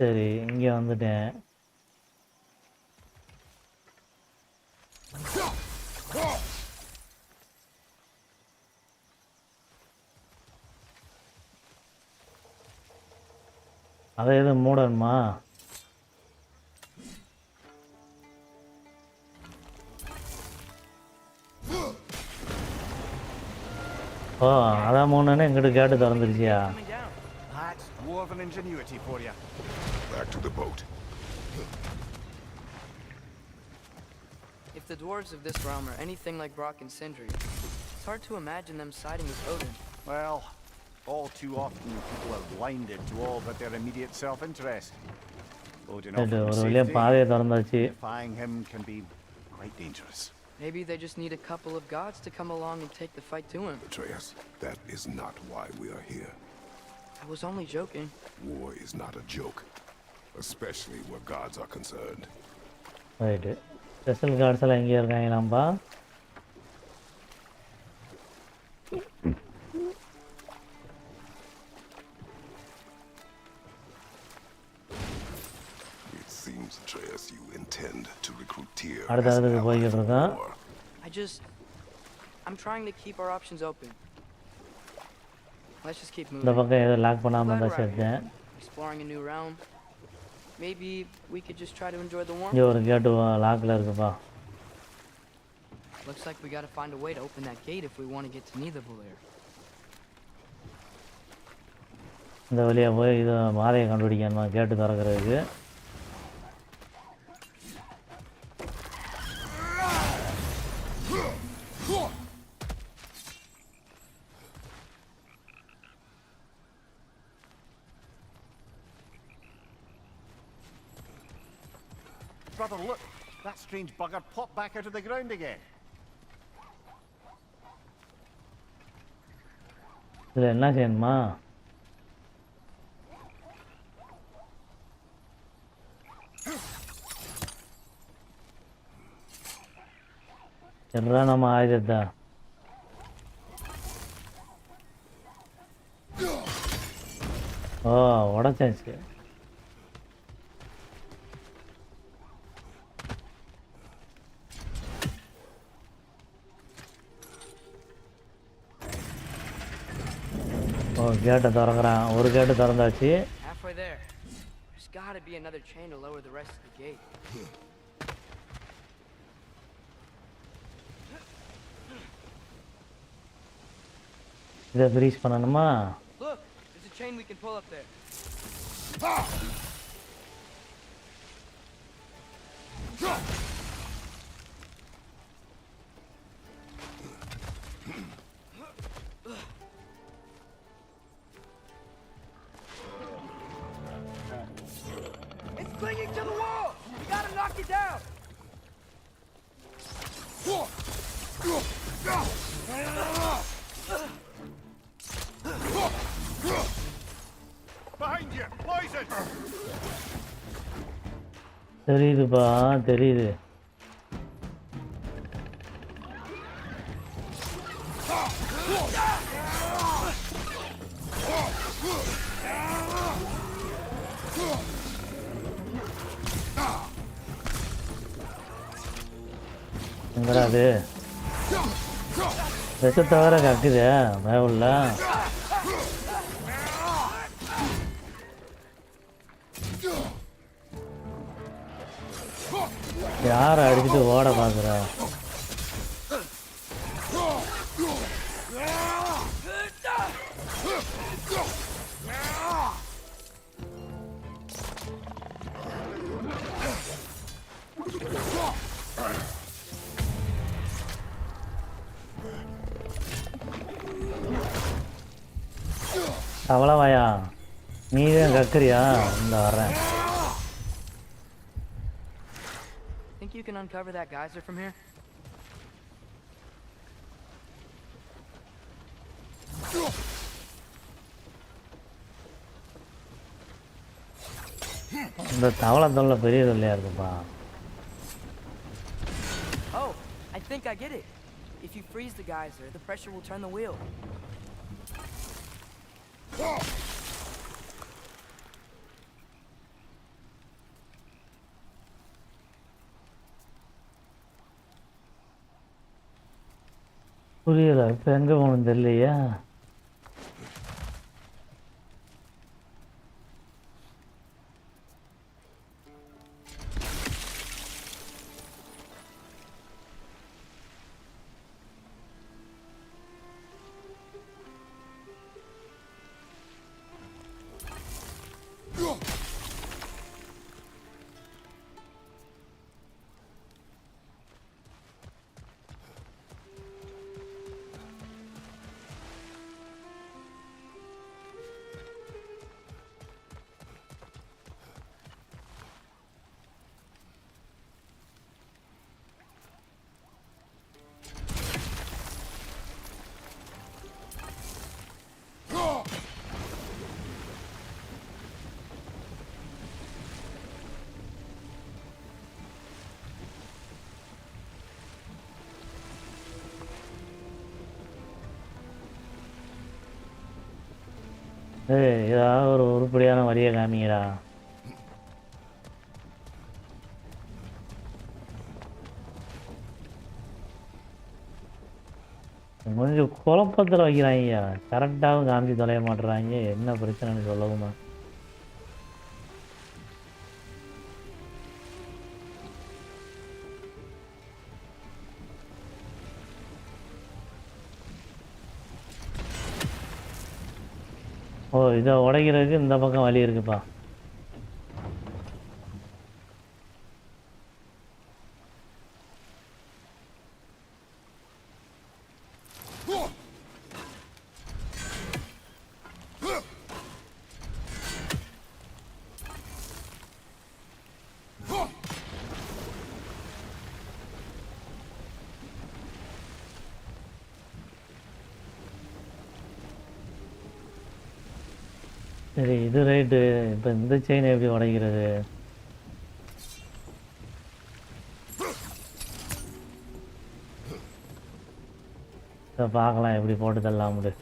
சரி இங்கே வந்துட்டேன். அதை எதுவும் மூடணுமா? ஓ அதான் மூணுன்னு எங்கிட்ட கேட்டு திறந்துருச்சியா? Coming down. That's dwarven ingenuity for you. Back to the boat. If the dwarves of this realm are anything like Brock and Sindri, it's hard to imagine them siding with Odin. Well, all too often people are blinded to all but their immediate self-interest. Odin offers safety. Defying him can be quite dangerous. Maybe they just need a couple of gods to come along and take the fight to him. Atreus, that is not why we are here. I was only joking. War is not a joke, especially where gods are concerned. Right. Special gods எல்லாம் எங்க இருக்காங்களாம்பா? It seems, Atreus, you intend to recruit Tyr as அடுத்து an போய்கிட்டு ally இருக்கோம். for war. I'm trying to keep our options open. Let's just keep இந்த moving. பக்கம் ஏதோ lock பண்ணாம இருந்தா சேர்த்தேன். Exploring a new realm. Maybe we could just try to enjoy the warmth. இங்க ஒரு கேட் லாக்ல இருக்குப்பா. Looks like we gotta find a way to open that gate if we want to get to Nidavellir. இந்த வழியா போய் இது மாலையை கண்டுபிடிக்கணுமா கேட்டு திறக்கிறதுக்கு. Brother, look! That strange bugger popped back out of the ground again. இதுல என்ன செய்யணுமா? எல்லாம் நம்ம ஆயுதத்தா ஓ உடச்சாச்சு. ஓ கேட்டை திறக்கிறான். ஒரு கேட்டு திறந்தாச்சு. Halfway there. There's gotta be another chain to lower the rest of the gate. இதை ஃப்ரீஸ் பண்ணணுமா? Look, there's a chain we can pull up there. It's clinging to the wall. We gotta knock it down. Behind you! Poison! தெரியுதுப்பா தெரியுது. எங்கடா அது? விஷத்தை வேற கக்குது பயவுள்ள. யாரை அடிச்சுட்டு ஓட பாக்குற? அவ்வளவாயா? நீ தான் கக்குறியா? இந்த வர்றேன். Think you can uncover that geyser from here? இந்த தவளை தொல்லை பெரிய தொல்லையா இருக்குப்பா. Oh, I think I get it. If you freeze the geyser, the pressure will turn the wheel. புரியல. இப்போ எங்கே போகணும் தெரியலையா? ஏய் ஏதாவது ஒரு உருப்படியான வழியை காமிங்கடா. கொஞ்சம் குழப்பத்தில் வைக்கிறாங்க. கரெக்டாகவும் காமிச்சு தொலைய மாட்டுறாங்க. என்ன பிரச்சனைன்னு சொல்லவுமா? ஓ இதை உடைக்கிறதுக்கு இந்த பக்கம் வழி இருக்குப்பா. சரி இது ரைட்டு. இப்போ இந்த செயினை எப்படி உடைக்கிறது? இதை பார்க்கலாம் எப்படி போட்டு தரலாம் முடி.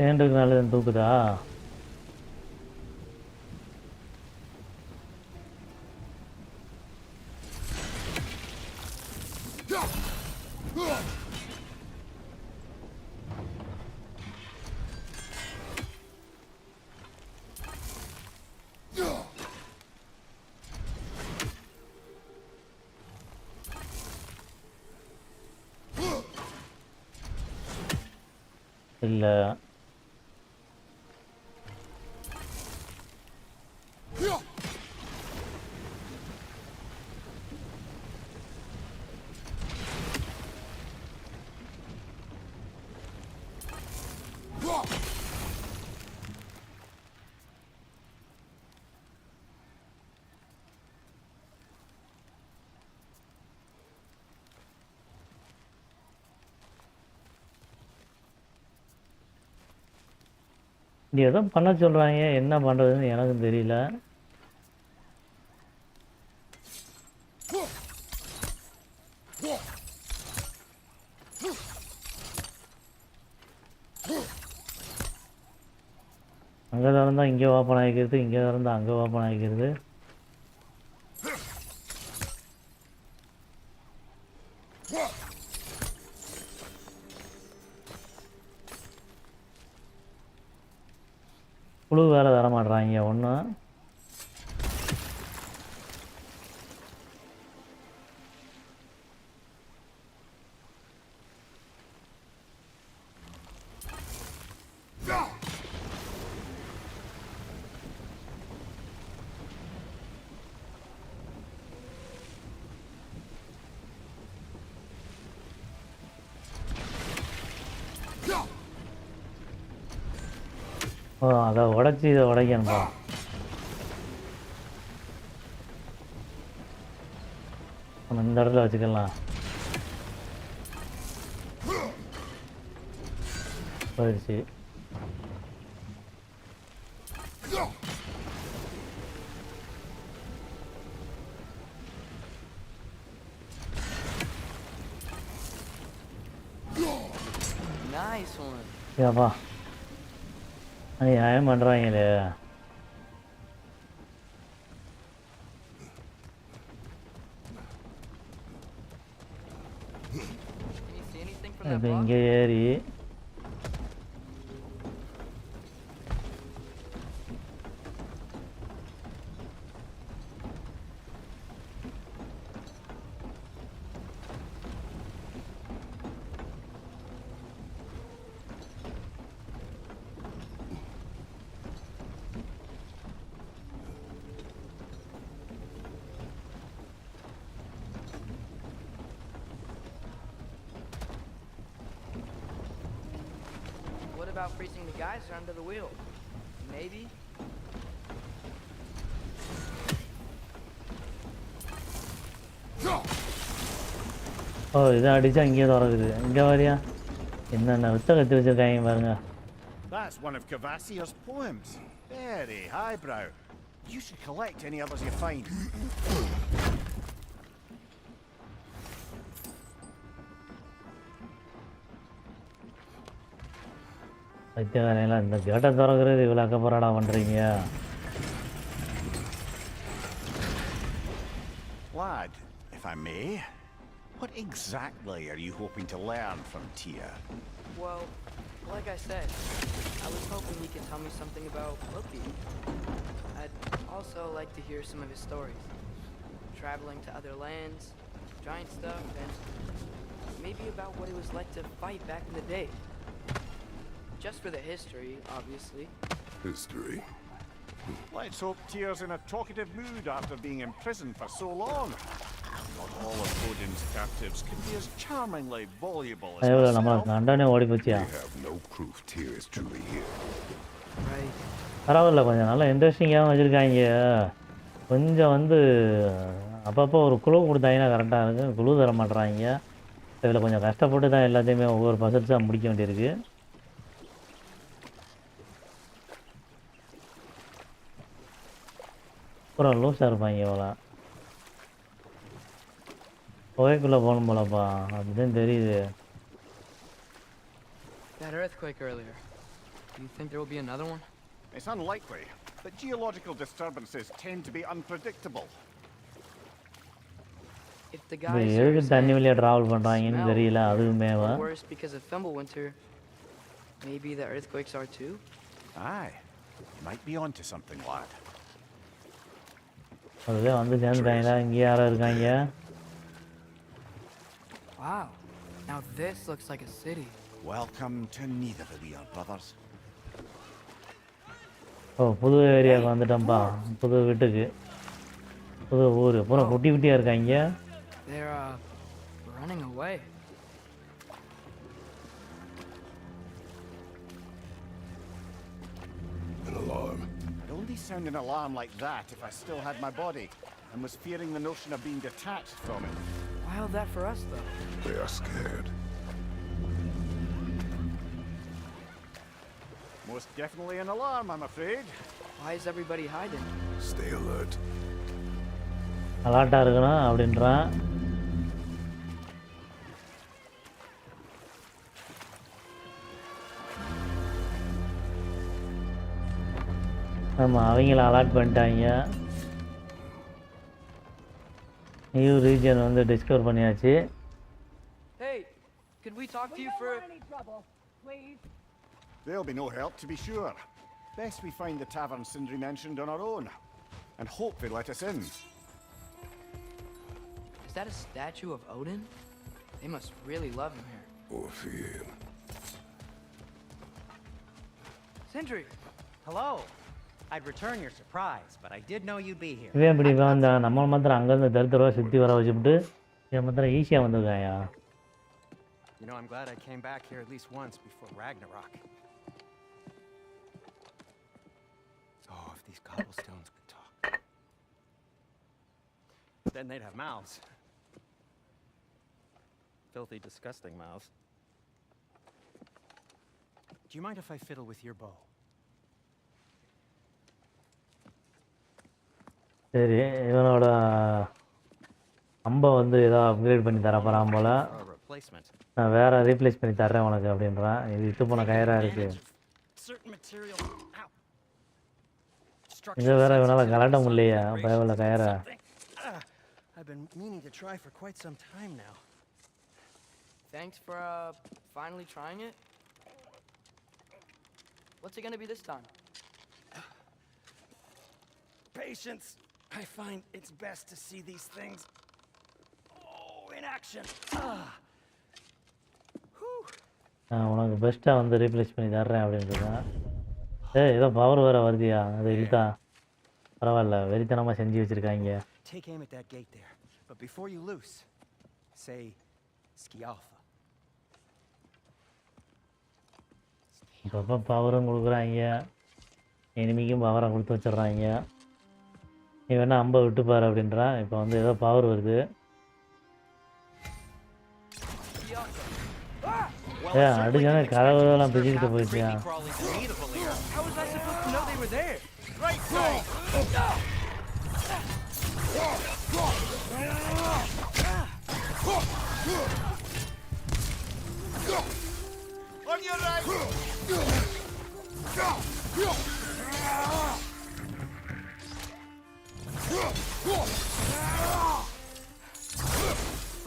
செயின்ருக்கு நல்லது தூக்குதா? இல்லை இங்கே எதோ பண்ண சொல்கிறாங்க. என்ன பண்ணுறதுன்னு எனக்கும் தெரியல. அங்கே திறந்தால் இங்கே ஓப்பன் ஆகிக்கிறது, இங்கே திறந்தால் அங்கே ஓப்பன் ஆகிக்கிறது. புழு வேறு தர மாட்றாங்க ஒன்றும். ஓ அதை உடச்சி இதை உடைக்கணும்பா. நம்ம இந்த இடத்துல வச்சுக்கலாம். போயிடுச்சு. Nice one. ஏப்பா நியாயம் பண்ணுறாங்களே. Can you see anything from that இப்போ block? இங்கே ஏறி What about freezing the geyser under the wheel? Maybe? ஓ இதை அடித்தா இங்கே திறக்குது. இங்கே வரியா? என்னென்ன வித்த கட்டி வச்சுருக்காங்க பாருங்க. That's one of Cavassier's poems. Very highbrow. You should collect any others you find. பைத்தியக்காரங்களா இந்த கேட்டை திறக்கிறது இவ்வளோ அக்கப்புறடா பண்ணுறீங்க? Lad, if I may, what exactly are you hoping to learn from Tia? Well, like I said, I was hoping he could tell me something about Loki. I'd also like to hear some of his stories. Traveling to other lands, giant stuff, and maybe about what it was like to fight back in the day. Just for the history, obviously. History. Let's hope Tia's in a talkative mood after being imprisoned for so long. Not all of Odin's captives can be as charmingly voluble as ஐயோ myself. நம்மளுக்கு அண்டானே ஓடி போச்சியா? We have no proof Tyr is truly here. Right. பரவாயில்ல, கொஞ்சம் நல்லா இன்ட்ரெஸ்டிங்காகவும் வச்சுருக்காங்க. கொஞ்சம் வந்து அப்பப்போ ஒரு குழு கொடுத்தாங்கன்னா கரெக்டாக இருக்குது. குழு தர மாட்டுறாங்க. இதில் கொஞ்சம் கஷ்டப்பட்டு தான் எல்லாத்தையுமே ஒவ்வொரு பசல்ஸாக முடிக்க வேண்டியிருக்கு. அப்புறம் லூஸாக இருப்பாங்க இவ்வளோ. புகைக்குள்ளே போகணும் போலப்பா, அப்படிதான் தெரியுது. That earthquake earlier. Do you think there will be another one? It's unlikely, but geological disturbances tend to be unpredictable. If the இப்போ guys எதுக்கு are தண்ணி saying வழியாக ட்ராவல் பண்ணுறாங்கன்னு தெரியல. அதுவுமே or worse because of Fimbulwinter, maybe the earthquakes are too? Aye, you might be onto something, lad. அதுதான் வந்து சேர்ந்துட்டாங்களா? இங்கே யாரோ இருக்காங்க. Wow. Now this looks like a city. Welcome to Nidavellir, brothers. ஓ, புது ஏரியாவுக்கு வந்துட்டோம்ப்பா. புது வீட்டுக்கு, புது ஊர். பூரா குட்டி குட்டியாக இருக்காங்க. They're running away. An alarm. I'd only sound an alarm like that if I still had my body and was fearing the notion of being detached from it. Wild that for us though. They are scared. Most definitely an alarm, I'm afraid. Why is everybody hiding? Stay alert. அலாட்டாக இருக்கணும் அப்படின்றான். ஆமாம், அவங்கள allot பண்ணிட்டாங்க. New region வந்து discover பண்ணியாச்சு. Hey, could we talk to you for any trouble, please. There'll be no help, to be sure. Best we find the tavern Sindri mentioned on our own, and hope they let us in. Is that a statue of Odin? They must really love him here. Or fear him. Sindri! Hello. I'd return your surprise, but I did know you'd be here. இவன் எப்படி வந்தான்? நம்ம மாத்திரம் அங்கேருந்து தருத்தரவா சுற்றி வர வச்சுட்டு இவன் மாத்திரம் ஈஸியாக வந்துருக்காயா? You know, I'm glad I came back here at least once before Ragnarok. Oh, if these cobblestones could talk. Then they'd have mouths. Filthy, disgusting mouths. Do you mind if I fiddle with your bow? சரி, இவனோட அம்பை வந்து ஏதோ upgrade பண்ணி தரப்போறான் போல. Or a replacement. நான் வேற replace பண்ணி தர்றேன் உனக்கு அப்படின்றான். இது இட்டு போன கயிறா இருக்கு. Certain material. Ow. இங்கே வேற இவனால கலட்ட முடியலையா பயவுள்ள கயிறை? I've been meaning to try for quite some time now. Thanks for finally trying it. What's it gonna be this time? Patience. I find it's best to see these things in action. நான் உனக்கு பெஸ்ட்டாக வந்து replace பண்ணி தர்றேன் அப்படின்றதான். ஏதோ power வேறு வருதியா? அது இழுத்தா பரவாயில்ல, வெறித்தனமாக செஞ்சு வச்சுருக்காங்க. Take aim at that gate there, but before you loose, say Skialfa. இப்பப்போ பவரும் கொடுக்குறாங்க, எனிமிக்கும் பவரை கொடுத்து வச்சிடுறாங்க. நீ வேணா அம்பை விட்டுப்பாரு அப்படின்றான். இப்போ வந்து ஏதோ பவர் வருது. அடிச்சானே கதவுலாம் பிரிச்சுக்கிட்டு போயிடுச்சியா? How was I supposed to know they were there? Right, On your right!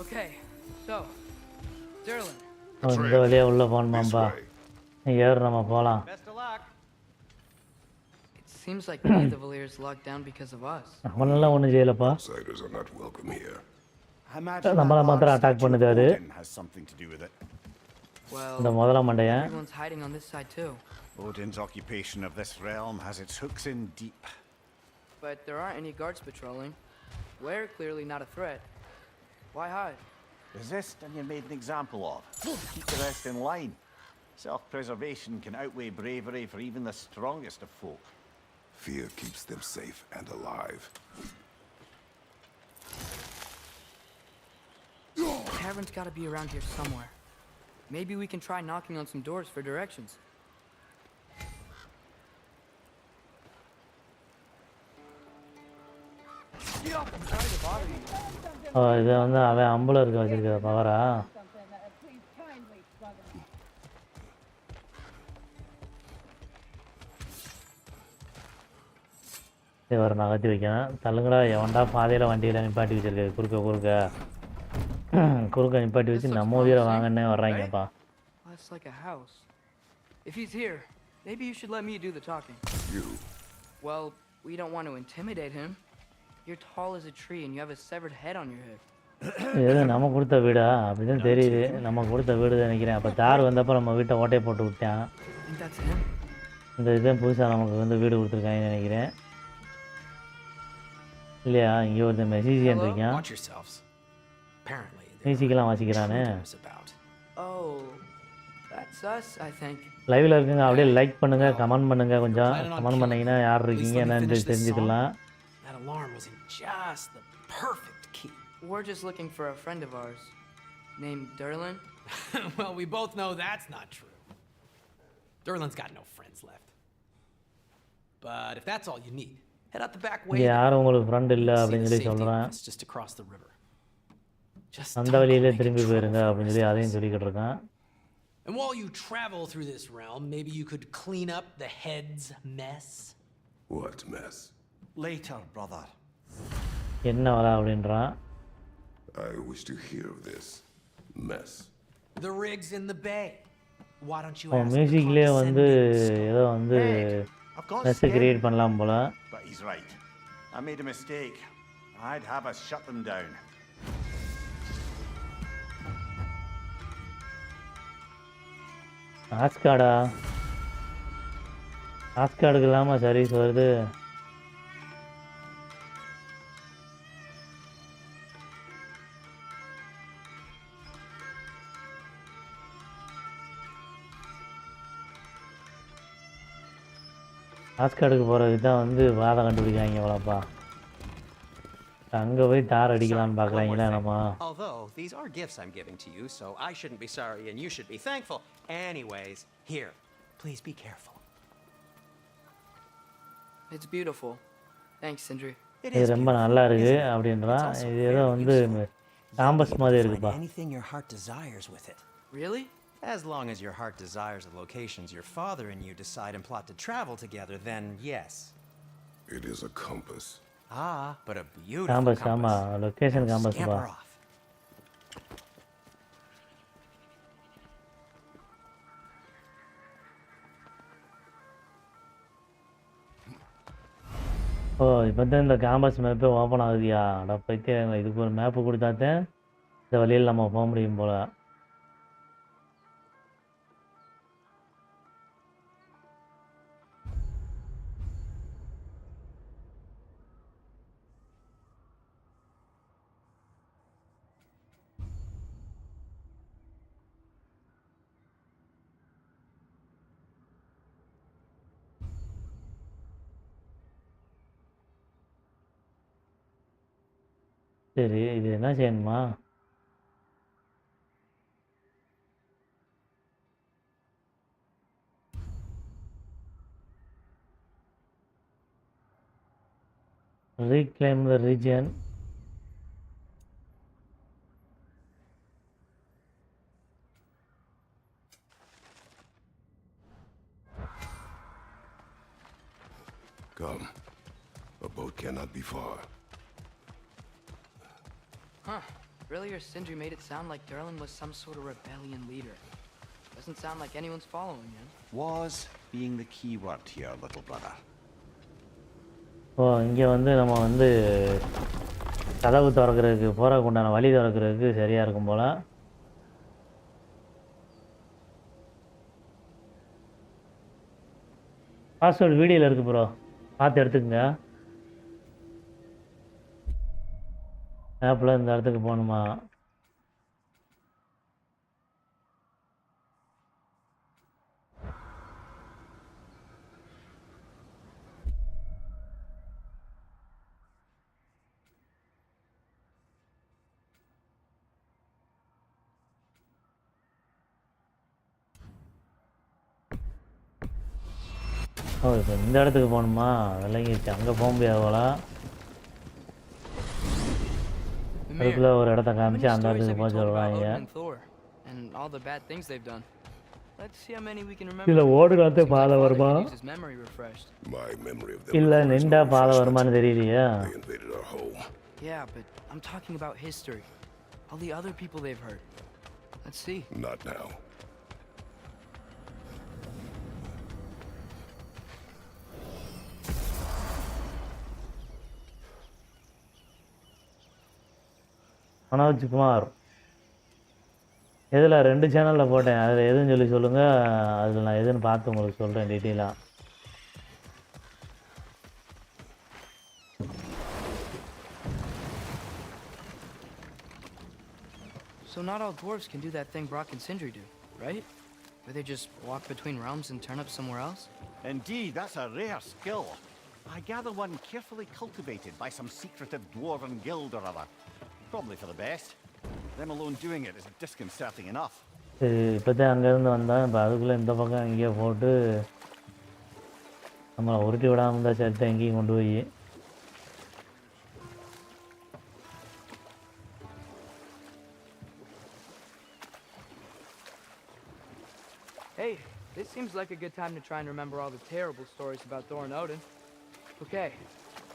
Okay, so, Derlin, இந்த வழியா உள்ள This போகணுமாம்பா way. ஏறு நம்ம போகலாம் Best of luck. it seems like many of the Valiers locked down because of us. அவனெல்லாம் ஒன்றும் செய்யலப்பா Outsiders are not welcome here. I imagine நம்மள that மாத்திரம் large attack statue of பண்ணுது அது. Odin has something to do with it. இந்த Well, முதலாம் மண்டையன் everyone's hiding on this side too. Odin's occupation of this realm has its hooks in deep. But there aren't any guards patrolling. We're clearly not a threat. Why hide? Resist and you're made an example of. Keep the rest in line. Self-preservation can outweigh bravery for even the strongest of folk. Fear keeps them safe and alive. The tavern's gotta be around here somewhere. Maybe we can try knocking on some doors for directions. I'm sorry to bother you. இதை வந்து அவன் அம்புல இருக்க வச்சிருக்க பவரா இவர் நகர்த்தி வைக்கணும் தள்ளுங்கடா எவன்டா பாதையில் வண்டியில் நிப்பாட்டி வச்சிருக்க குறுக்க நிப்பாட்டி வச்சு நம்ம உயிரை வாங்கன்னே வர்றாங்கப்பா Well, that's like a house. If he's here, maybe you should let me do the talking. You. Well, we don't want to intimidate him. You're tall as a tree and you have a severed head on your head. எது நம்ம கொடுத்த வீடா அப்படிதான் தெரியுது நம்ம கொடுத்த வீடு நினைக்கிறேன் அப்போ தார் வந்தப்போ நம்ம வீட்டை ஓட்டையை போட்டு விட்டான் I think that's him. இந்த இதான் புதுசாக நமக்கு வந்து வீடு கொடுத்துருக்காங்கன்னு நினைக்கிறேன் இல்லையா இங்கே ஒருத்தன் மெசேஜியன் இருக்கான் Watch yourselves. Apparently, மியூசிக்கெல்லாம் வாசிக்கிறானே there's about. Oh, that's us, I think. லைவில் இருக்குங்க அப்படியே லைக் பண்ணுங்க கமெண்ட் பண்ணுங்க கொஞ்சம் கமெண்ட் பண்ணீங்கன்னா யார் இருக்கீங்க என்னன்னு தெரிஞ்சுக்கலாம் That alarm was in just the perfect key. We're just looking for a friend of ours named Derlin. Well, we both know that's not true. Derlin's got no friends left. But if that's all you need, head out the back way. இங்கே யாரும் உங்களுக்கு friend இல்லை See அப்படின்னு the சொல்லி safety சொல்கிறேன் office just across the river. Just அந்த don't வழியிலே make திரும்பி trouble போயிருங்க for அப்படின்னு சொல்லி அதையும் ourselves. சொல்லிக்கிட்டு இருக்கான் And while you travel through this realm, maybe you could clean up the head's mess. What mess? Later, brother. என்ன வரா அப்படின்றான் I wish to hear of this mess. The rig's in the bay. Why don't you அவன் ask the மியூசிக்லேயே வந்து condescending ஏதோ வந்து I've got மெஸ்ஸை skin. Create பண்ணலாம் போல But he's right. I made a mistake. I'd have us shut them down. ஆஸ்கார்டா ஆஸ்கார்டுக்கு இல்லாமல் service வருது ஆஸ்கார்டுக்கு போகிறதுக்கு தான் வந்து வாதம் கண்டுபிடிக்காங்க போலப்பா அங்கே போய் தார் அடிக்கலான்னு பார்க்குறாங்களா நம்ம Although, these are gifts I'm giving to you, so I shouldn't be sorry and you should be thankful. Anyways, here, please be careful. It's beautiful. Thanks, Sindri. It இது is ரொம்ப beautiful, நல்லா இருக்கு isn't it? அப்படின்றான் It's also இது ஏதோ very வந்து useful. Compass You'll be மாதிரி able to இருக்குப்பா find anything your heart desires with it. Really? As long as your heart desires the locations your father and you decide and plot to travel together, then yes. It is a compass. Ah, but a beautiful compass compass. ஆமாம் location Now காம்பஸ்ப்பா scamper off. ஓ இப்போ தான் இந்த compass மேப்பே open ஆகுதியா அட பைத்தியம் இதுக்கு ஒரு மேப்பு கொடுத்தாத்தான் இந்த வழியில் நம்ம போக முடியும் போல சரி இது என்ன செய்யணுமா reclaim the region. Come. A boat cannot be far. Huh. Earlier, Sindri made it sound like Durlin was some sort of rebellion leader. Doesn't sound like anyone's following him. Was being the key word here, little brother. ஓ இங்கே வந்து நம்ம வந்து கதவு திறக்கிறதுக்கு போகிறதுக்கு உண்டான வழி திறக்கிறதுக்கு சரியாக இருக்கும் போல். பாஸ்வேர்டு வீடியோவில் இருக்குது ப்ரோ, பார்த்து எடுத்துக்கங்க. ஆப்பில் இந்த இடத்துக்கு போகணுமா? ஓ இப்போ இந்த இடத்துக்கு போகணுமா? விளங்கிடுச்சு, அங்கே போக முடியாது போல. அதுக்குள்ளே ஒரு இடத்த காமிச்சு அந்த இடத்துக்கு போக சொல்கிறாங்க. And all the bad things they've done. Let's see how many we can remember. இல்லை ஓடுகாத்து பாதை வருமா? My memory of them இல்லை requires நின்றா no பாதை refreshment. வருமானு தெரியலையா? They invaded our home. Yeah, but I'm talking about history. All the other people they've hurt. Let's see. Not now. Manojkumar இதில் 2 சேனலில் போட்டேன், அதில் எதுன்னு சொல்லி சொல்லுங்கள், அதில் நான் எதுன்னு பார்த்து உங்களுக்கு சொல்கிறேன் டீட்டெயிலாக. So not all dwarves can do that thing Brock and Sindri do, right? Where they just walk between realms and turn up somewhere else? Indeed, that's a rare skill. I gather one carefully cultivated by some secretive dwarven guild or other. Probably for the best. Them alone doing it is disconcerting enough. சரி இப்போ தான் அங்கேருந்து வந்தேன், இப்போ அதுக்குள்ளே இந்த பக்கம் எங்கேயோ போட்டு நம்மளை உருட்டி விடாமல் இருந்தால் சேர்த்து எங்கேயும் கொண்டு போய். Hey, this seems like a good time to try and remember all the terrible stories about Thor and Odin. Okay,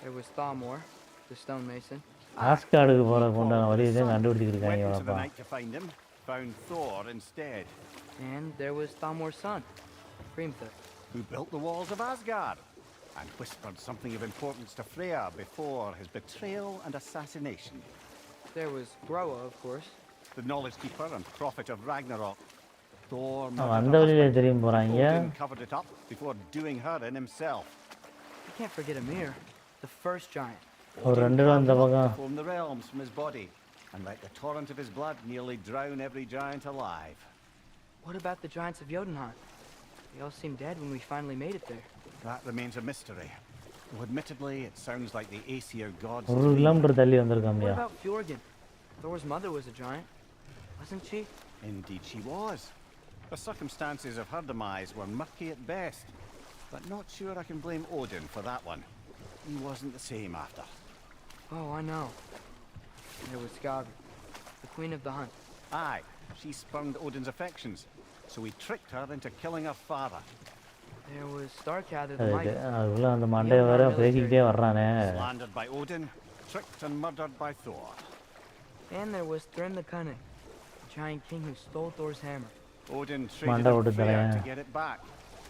there was Thamor, the stonemason. ஆஸ்கார்டுக்கு போகிறதுக்கு உண்டான வழியை தான் Went கண்டுபிடிச்சிருக்காங்க into the வாப்பா. night to find him, found Thor instead. And there was Thamor's son, Grimthur. Who built the walls of Asgard and whispered something of importance to Freya before his betrayal and assassination. There was Groa, of course. The knowledge keeper and prophet of Ragnarok. Thor அவன் அந்த murdered her வழியிலே husband. திரும்பி போகிறாங்க. Odin covered it up before doing her in himself. You can't forget Ymir, the first giant. ஒரு Odin 2 ரூபா இந்த carved up பக்கம். to form the realms from his body and let the torrent of his blood nearly drown every giant alive. What about the giants of Jotunheim? They all seemed dead when we finally made it there. That remains a mystery. Though admittedly, it sounds like the Aesir gods. ஒரு dream. Kilometre தள்ளி What வந்திருக்காமையா? about Fjorgyn? Thor's mother was a giant, wasn't she? Indeed she was. The circumstances of her demise were murky at best, but not sure I can blame Odin for that one. He wasn't the same after. Oh, I know. There was Skavi, the queen of the hunt. Aye, she spurned Odin's affections, so he tricked her into killing her father. There was Starkadr the அது mighty. அதுக்குள்ளே அந்த மண்டையை வேற பேசிக்கிட்டே வர்றானே. Slandered by Odin, tricked and murdered by Thor. And there was Thrym the Cunning, the giant king who stole Thor's hammer. Odin Manda traded with odu Freya tharaya. to get it back,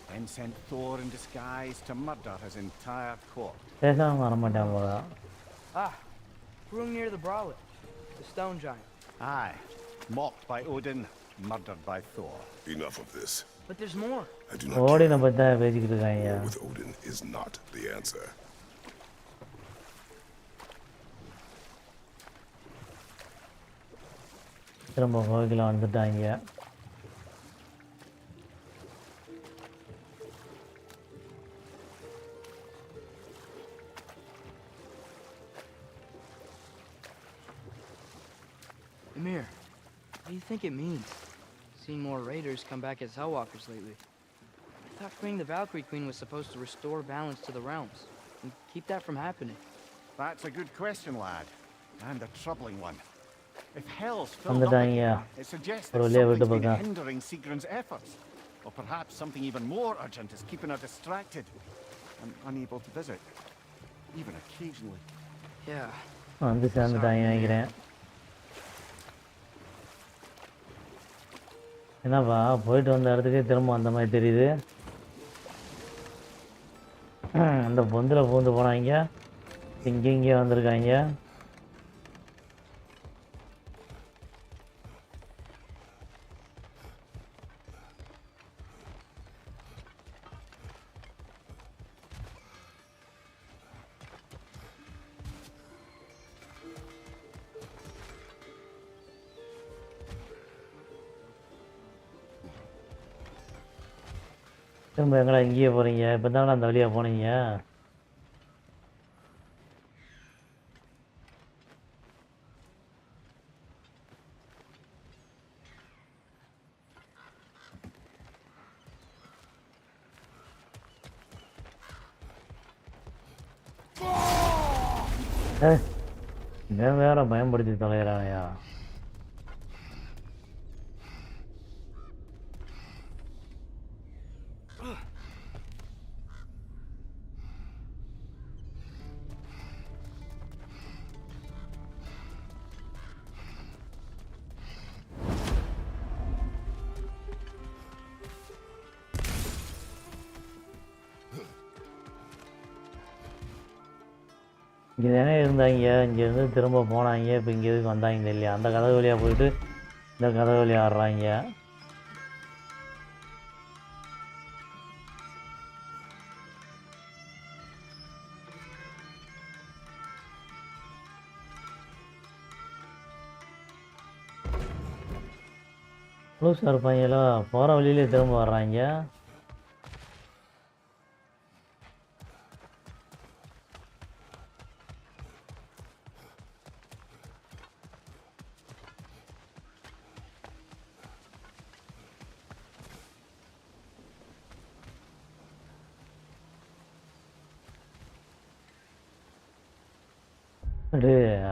then sent Thor in disguise to murder his entire court. பேசாமல் வரமாட்டேன் போல. Ah, Hrungnir the Brawler, the stone giant. Aye, mocked by Odin, murdered by Thor. Enough of this. But there's more. I do not care. ஓடினை பற்றி தான் பேசிக்கிட்டு இருக்காங்க. War with Odin is not the answer. திரும்ப கோவிலில் வந்துட்டாங்க. Ymir, what do you think it means? Seen more raiders come back as Hellwalkers lately. I thought freeing the Valkyrie Queen was supposed to restore balance to the realms and keep that from happening. That's a good question, lad. And a troubling one. If hell's filled up வந்துட்டாங்க again, it suggests ஒரு that வழியா வீட்டு something's been பக்கம் hindering Sigrun's efforts. Or perhaps something even more urgent is keeping her distracted and unable to visit. Even occasionally. Yeah. வந்து சேர்ந்துட்டாங்க நினைக்கிறேன். என்னப்பா போயிட்டு வந்த இடத்துக்கே திரும்ப அந்த மாதிரி தெரியுது. அந்த பொந்தில் பூந்து போனாங்க, இங்கே வந்திருக்காங்க. திரும்ப எங்கடா இங்கேயே போகிறீங்க? இப்போ தானே அந்த வழியாக போனீங்க. இவன் வேற பயன்படுத்தி தொலைகிறானையா? இங்கே தானே இருந்தாங்க, இங்கேருந்து திரும்ப போனாங்க, இப்போ இங்கே எதுக்கு வந்தாங்க இல்லையா? அந்த கதவு வழியாக போயிட்டு இந்த கதவு வழியாக ஆடுறாங்க. லூஸாக இருப்பாங்களா? போகிற வழியிலே திரும்ப வர்றாங்க.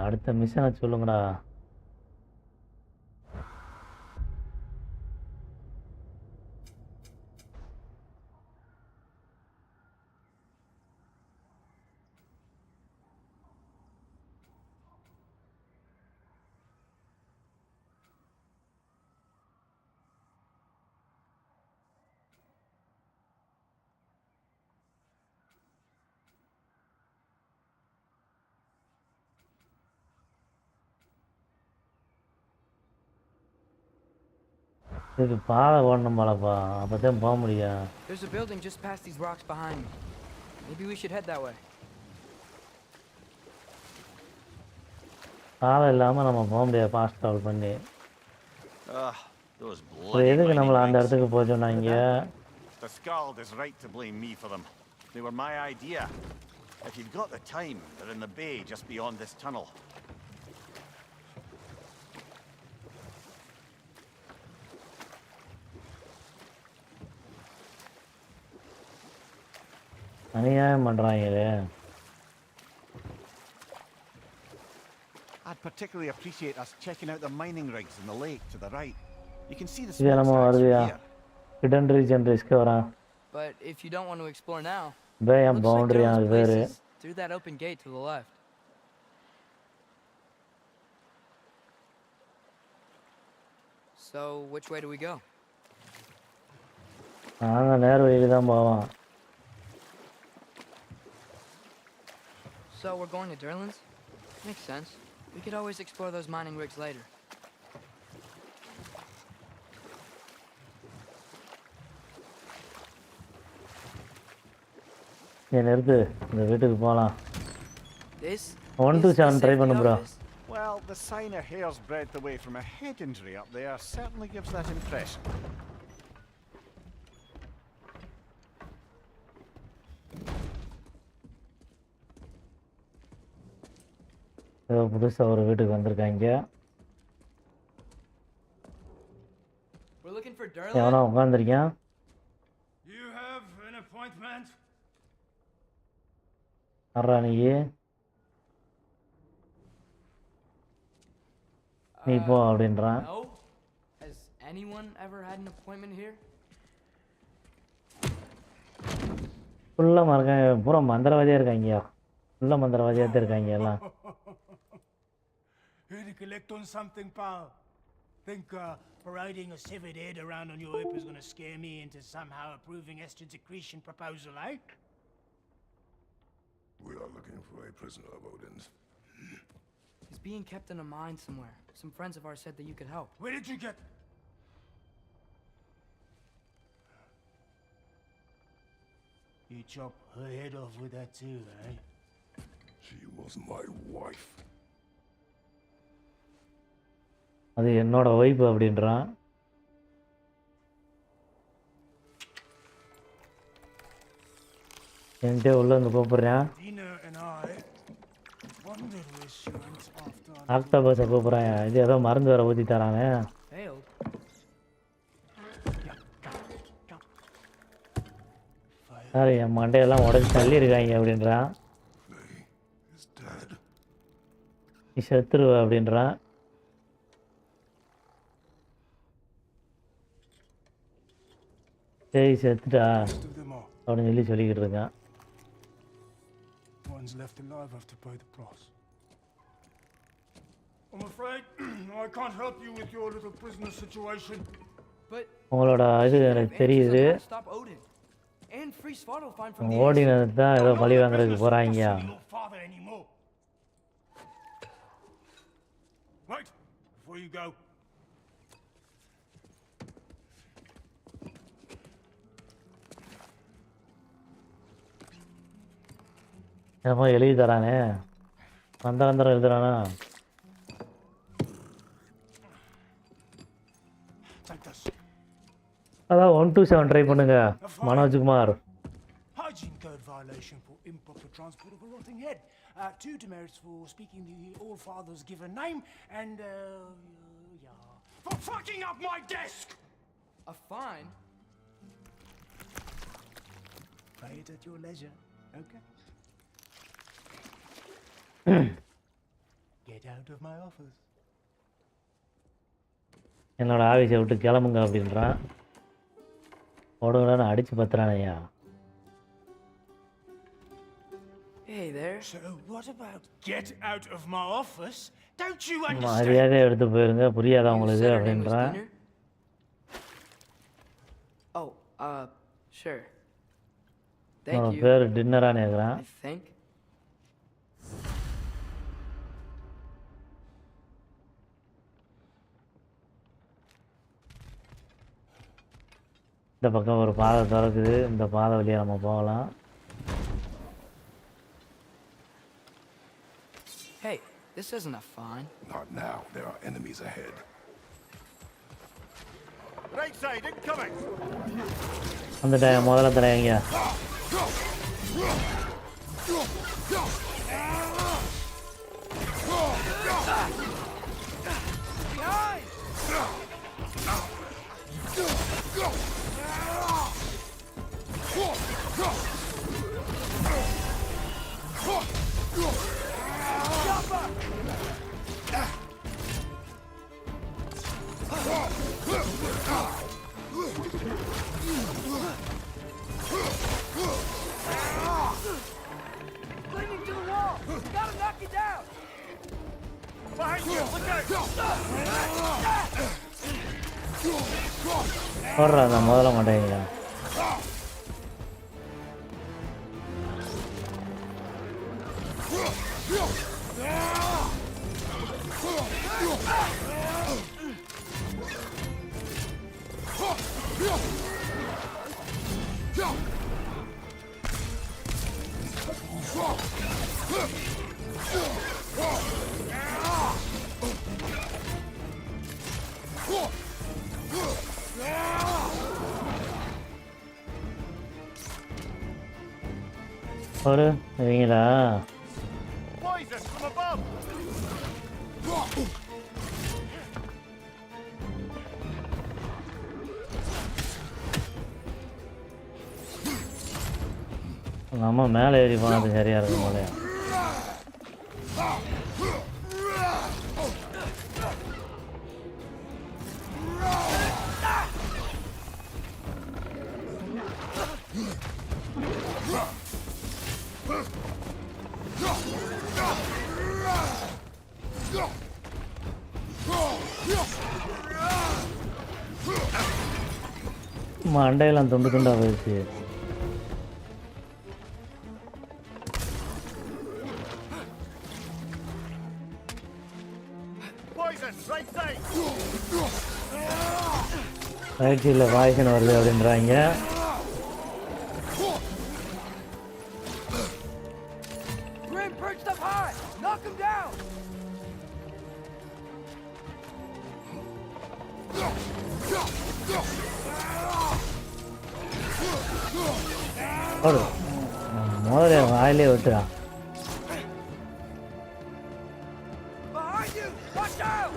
அடுத்த மிஷனை சொல்லுங்கடா. இதுக்கு பாதை ஓடணும் போலப்பா, அப்போ தான் போக முடியும். There's a building just past these rocks behind me. Maybe we should head that way. பாதை இல்லாமல் நம்ம போக முடியாது, ஃபாஸ்ட் ட்ராவல் பண்ணி. Those எதுக்கு bloody நம்மளை அந்த mining இடத்துக்கு போக சொன்னாங்க? rigs. The Skald is right to blame me for them. They were my idea. If you've got the time, they're in the bay just beyond this tunnel. அநியாயம் பண்ணுறாங்களே. I'd particularly appreciate us checking out the mining rigs in the lake to the right. You can see the இது நம்ம smokestacks வருதுயா? from here. Hidden region risk வரான். But if you don't want to explore now, pay N looks like boundary Daryl's அது place பேர். is through that open gate to the left. So, which way do we go? நாங்கள் நேர் வழியில் தான் போவோம். So, we're going to Derlin's? Makes sense. We could always explore those mining rigs later. நிறுத்து, இந்த வீட்டுக்கு போகலாம். This 1 is to the 7 try safety பண்ணு bro. office? Well, the sign of hair's breadth away from a head injury up there certainly gives that impression. ஏதோ புதுசாக ஒரு வீட்டுக்கு வந்திருக்காங்க. We're looking for எவனா Derlin? உட்காந்துருக்கான். You have an appointment? வர்றா நீ. நீ போ அப்படின்றான். No? Has anyone ever had an appointment here? ஃபுல்லா மறக்காங்க, பூரா மந்திரவாதியா இருக்காங்கயா. ஃபுல்லா மந்திரவாதியா தான் இருக்காங்க எல்லாம். Collect on something, pal. Think parading a severed head around on your hip is gonna scare me into somehow approving estrogen secretion proposal, eh? We are looking for a prisoner of Odin's. He's being kept in a mine somewhere. Some friends of ours said that you could help. Where did you get? You chop her head off with that too, eh? She was my wife. அது என்னோட wife அப்படின்றான். என்கிட்ட உள்ள வந்து கூப்பிடுறான். ஆக்டோபஸை கூப்பிட்றான். இது ஏதோ மருந்து வேற ஊற்றி தரானே. சார் என் மண்டையெல்லாம் உடச்சி தள்ளியிருக்காங்க அப்படின்றான். நீ செத்துருவ அப்படின்றான். சரி செத்துட்டா அப்படின்னு சொல்லிக்கிட்டு இருக்கான். உங்களோட இது எனக்கு தெரியுது. ஓடினது தான் ஏதோ பழி வாங்குறதுக்கு போறாங்க. ஏமா எழுதி தரானே, மந்திரம் எழுதுறானா. அதான் 127 ட்ரை பண்ணுங்க Manojkumar. Hygiene code violation for improper transport of a rotting head. 2 demerits for speaking the All-Father's given name and yeah, for fucking up my desk. A fine? Pay it at your leisure, okay? Get out of my office. என்னோட ஆஃபீஸை விட்டு கிளம்புங்க அப்படின்றான். ஓடுங்களான்னு அடிச்சு பத்துறானையா. Hey there. So what about get out of my office? Don't you understand? மரியாதை எடுத்து போயிருங்க, புரியாதா உங்களுக்கு அப்படின்றான். Oh, sure. Thank you. பேர் டின்னரானே இருக்கிறான். I think. இந்த பக்கம் ஒரு பாதை திறக்குது. இந்த பாதை வழியாக நம்ம போகலாம். Hey, this isn't a fine. Not now. There are enemies ahead. Right side, incoming. வந்துட்டேன், முதல்ல தரையங்க. Clinging to the wall! Gotta knock it down! Behind you, look out! போடுறா, அந்த முதல்ல மாட்டேங்களா. ஒரு இவங்களா Poison from above! நம்ம மேலே ஏறி போனது சரியா இருக்கும் போல. மண்டையெல்லாம் துண்டு துண்டா போயிடுச்சு. ரைட் சைடில் பாய்சன் வருது அப்படின்றாங்க. Grim perched up high! Knock him down! ஓடு, முதல்ல வாயிலே விட்டுறா. Behind you! Watch out!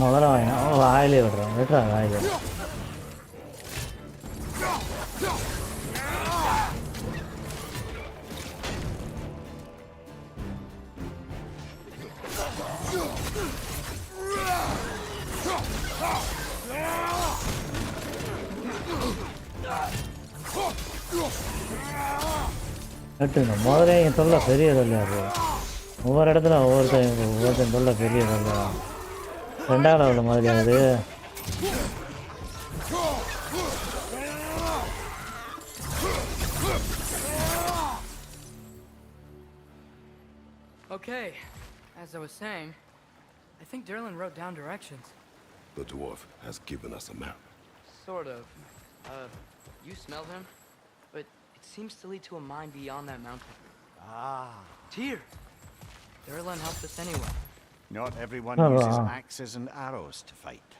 முதல்ல வாயிலே விடுறான், விட்டுறா வாயிலே. வெட்டுங்க முதல்ல. என் தொல்லை பெரிய தொல்லையா இருக்கு. ஒவ்வொரு இடத்துல ஒவ்வொருத்தன் தொல்லை பெரிய தொல்லை. ரெண்டாவது லெவலில் மாதிரி ஆகுது. Okay, as I was saying, I think Derlin wrote down directions. The dwarf has given us a map. Sort of. You smelled him, but it seems to lead to a mine beyond that mountain. Ah. Tyr! Derlin helped us anyway. Not everyone Oh, uses wow. axes and arrows to fight.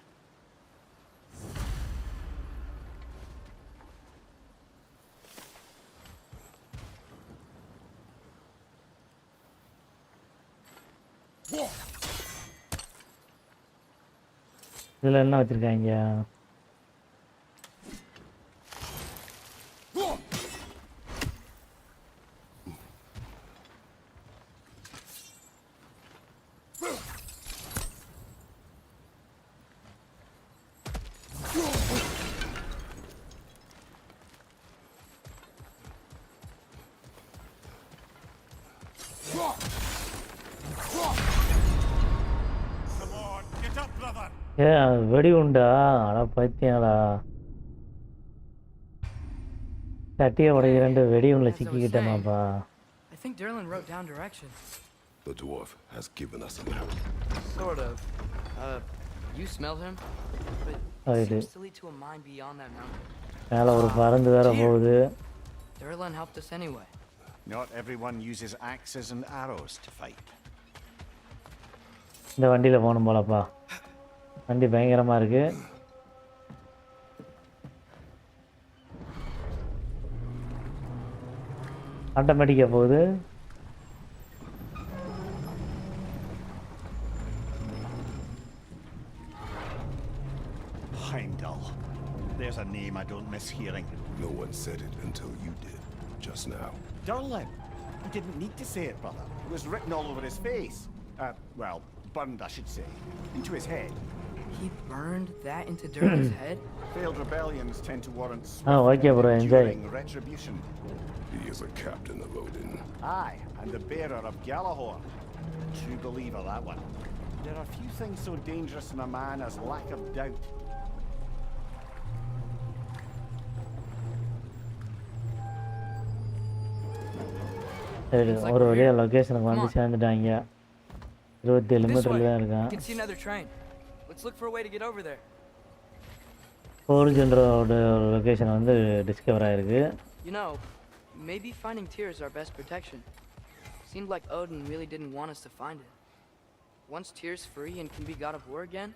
இதில் என்ன வச்சுருக்காங்க? வெடி உண்டா? அட பைத்தியங்களா, தட்டியை உடைய 2 வெடி உள்ள சிக்கிக்கிட்டேனாப்பா. I think Derlin wrote down directions. The dwarf has given us a map. Sort of. You smelled him, but I it seems did. to lead to a mine beyond that mountain. மேலே ஒரு பறந்து வேற போகுது. Derlin helped us anyway. Not everyone uses axes and arrows to fight. இந்த வண்டியில் போகணும் போலப்பா. வண்டி பயங்கரமாக இருக்கு. ஆட்டோமேட்டிக்காக போகுது. Heimdall. There's a name I don't miss hearing. No one said it until you did, just now. Derlin. You didn't need to say it, brother. It was written all over his face. Well, burned, I should say. Into his head. He burned that into Derlin's head? Failed rebellions tend to warrant okay, bro, enjoy. enduring retribution. He is a captain of Odin. Aye, and the bearer of Galahor. True believer, that one. There are few things so dangerous in a man as lack of doubt. சரி, ஒரு வழியாக லொக்கேஷனுக்கு வந்து சேர்ந்துட்டாங்க. 27 மீட்டரில் தான் இருக்கான். You can see another train. Let's look for a way to get over there. ஓரிஜினரோட location வந்து டிஸ்கவர் ஆயிருக்கு. You know, maybe finding Tyr is our best protection. Seemed like Odin really didn't want us to find it. Once Tyr's free and can be god of war again,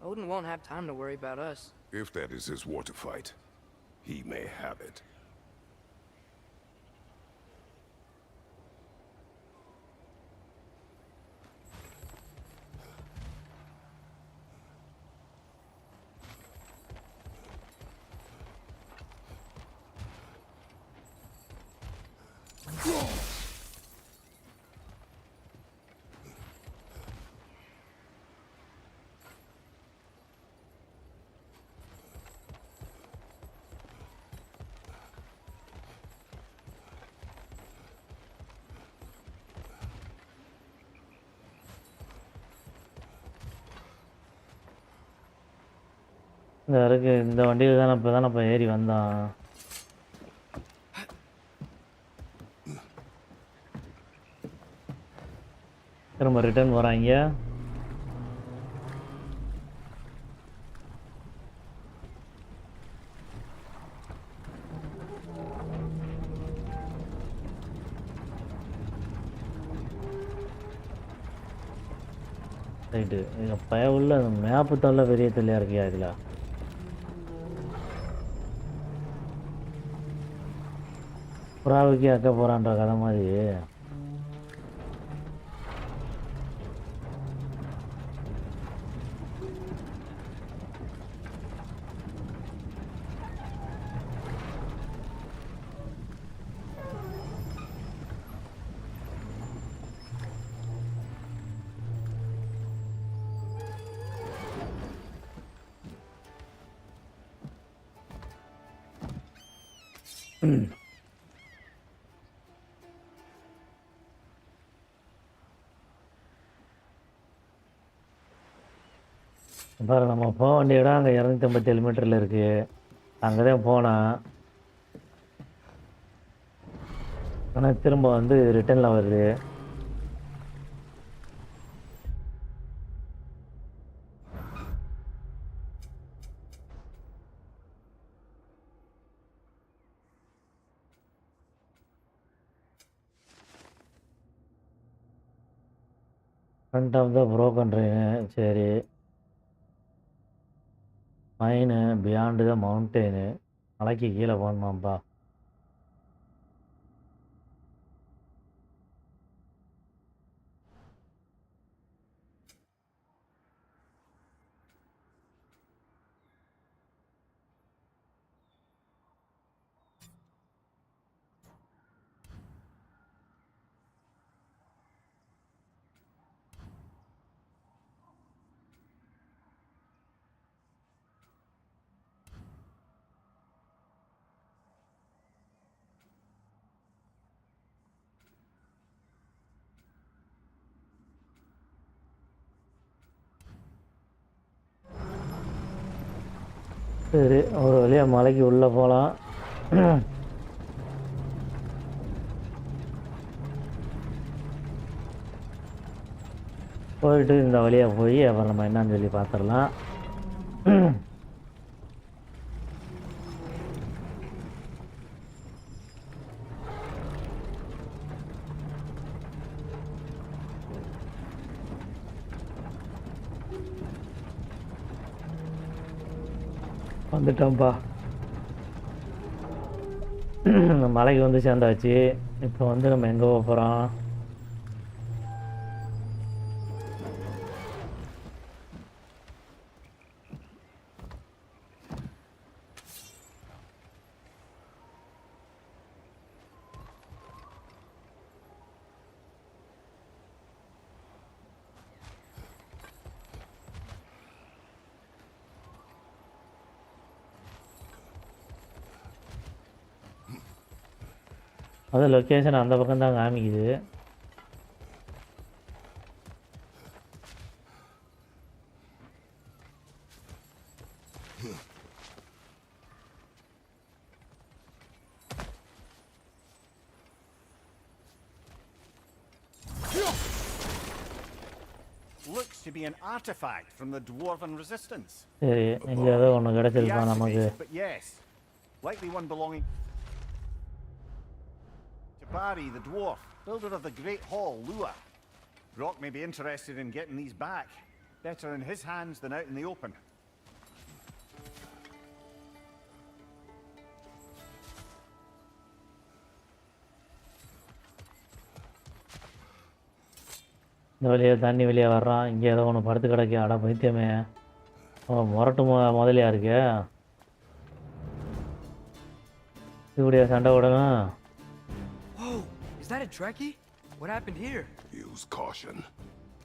Odin won't have time to worry about us. If that is his war to fight, he may have it. இந்த இருக்கு இந்த வண்டியில் தான் இப்போ தான் ஏறி வந்தான். திரும்ப ரிட்டர்ன் வராங்க. ரைட்டு எங்கள் பய உள்ள அந்த மேப்பு தள்ள பெரிய தொல்லையாக இருக்கியா இதில். புறாவுக்கே அக்க போகிறான்ற கதை மாதிரி. பாரு நம்ம போக வேண்டிய இடம் அங்கே 257 மீட்டரில் இருக்குது. அங்கே தான் போனேன். ஆனால் திரும்ப வந்து ரிட்டர்னில் வருது. Front of the broken train. சரி, மைனு பியாண்டு த மவுண்டெயினு. மலைக்கு கீழே போகணுமாப்பா. சரி, ஒரு வழியாக மலைக்கு உள்ளே போகலாம். போயிட்டு இந்த வழியாக போய் அப்புறம் நம்ம என்னன்னு சொல்லி பார்த்துடலாம். வந்துட்டோம்ப்பா. மலைக்கு வந்து சேர்ந்தாச்சு. இப்போ வந்து நம்ம எங்கே போக போகிறோம்? அது லொக்கேஷன் அந்த பக்கம் தான் காமிக்குது. Looks to be an artifact from the dwarven resistance. சரி, இங்கே ஏதோ ஒன்று கிடச்சிருப்பா நமக்கு. But yes, likely one belonging to Barry the dwarf, builder of the Great Hall, Lua. Brock may be interested in getting these back. Better in his hands than out in the open. இந்த வழியாக தண்ணி வெளியே வர்றான். இங்கே ஏதோ ஒன்று படுத்து கிடக்கு. அட பைத்தியமே, முரட்டு முதலியா இருக்கு. இப்படியா சண்டை விடணும்? Is that a Trekkie? What happened here? Use caution.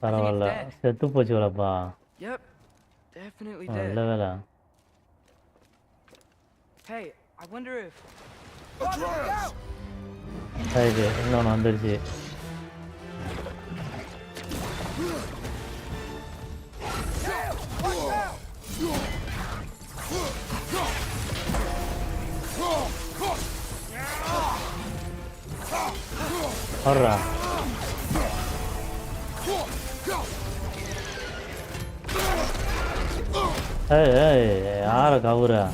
பரவாயில்ல, செத்து போச்சு வேலைப்பா. Yep, definitely நல்ல dead. வேலை. Hey, I wonder if... right, இன்னொன்று வந்துடுச்சு. வர்றா ஏய் யார கவுரா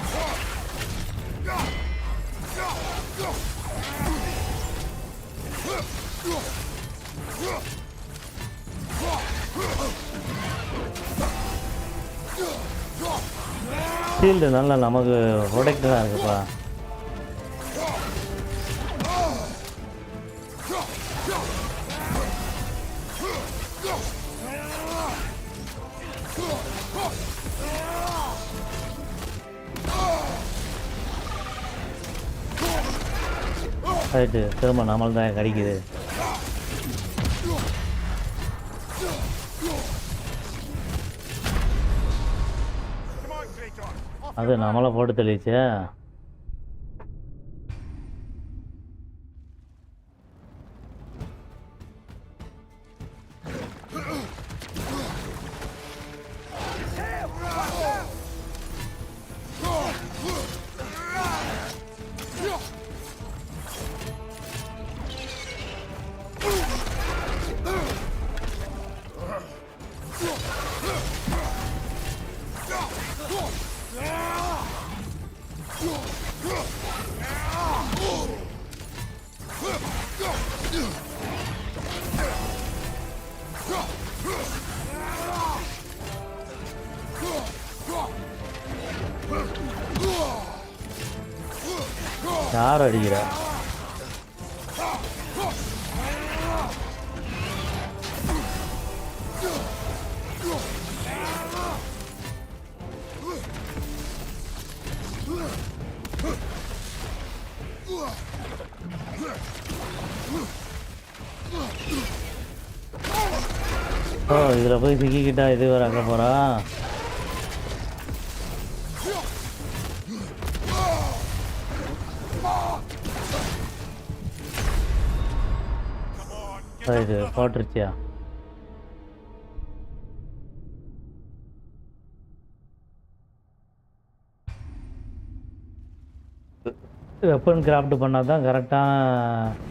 ஷீல்டு நல்லா நமக்கு ப்ரொடெக்டடாக இருக்குப்பா. ரைட்டு திரும்ப நம்மள் தான் கிடைக்குது. அது நம்மளை போட்டு தெளிச்சு. யார் அடிக்கிறா? ஓ இதில் போய் சிக்கிக்கிட்டா இது வேறு அங்கே போகிறா. இது போட்டுருச்சியா? வெப்பன் கிராஃப்ட் பண்ணால் தான் கரெக்டாக.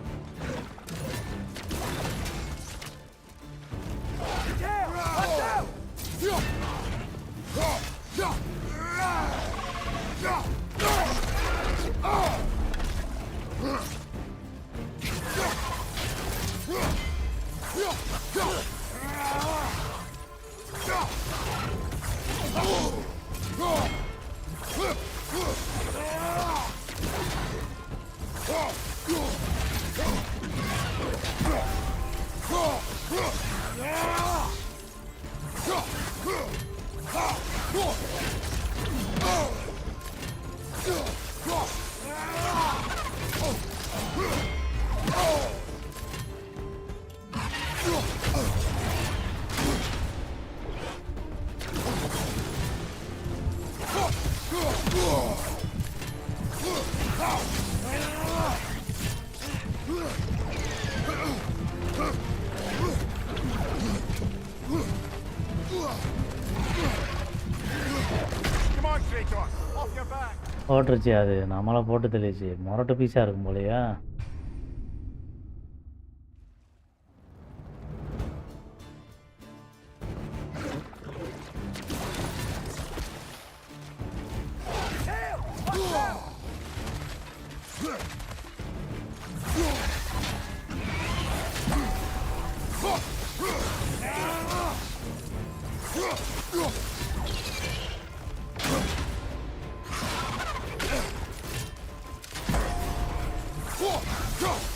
போட்டுருச்சு அது நம்மளை போட்டு தெளிச்சு. மொரட்டு பீஸாக இருக்கும் போலையா.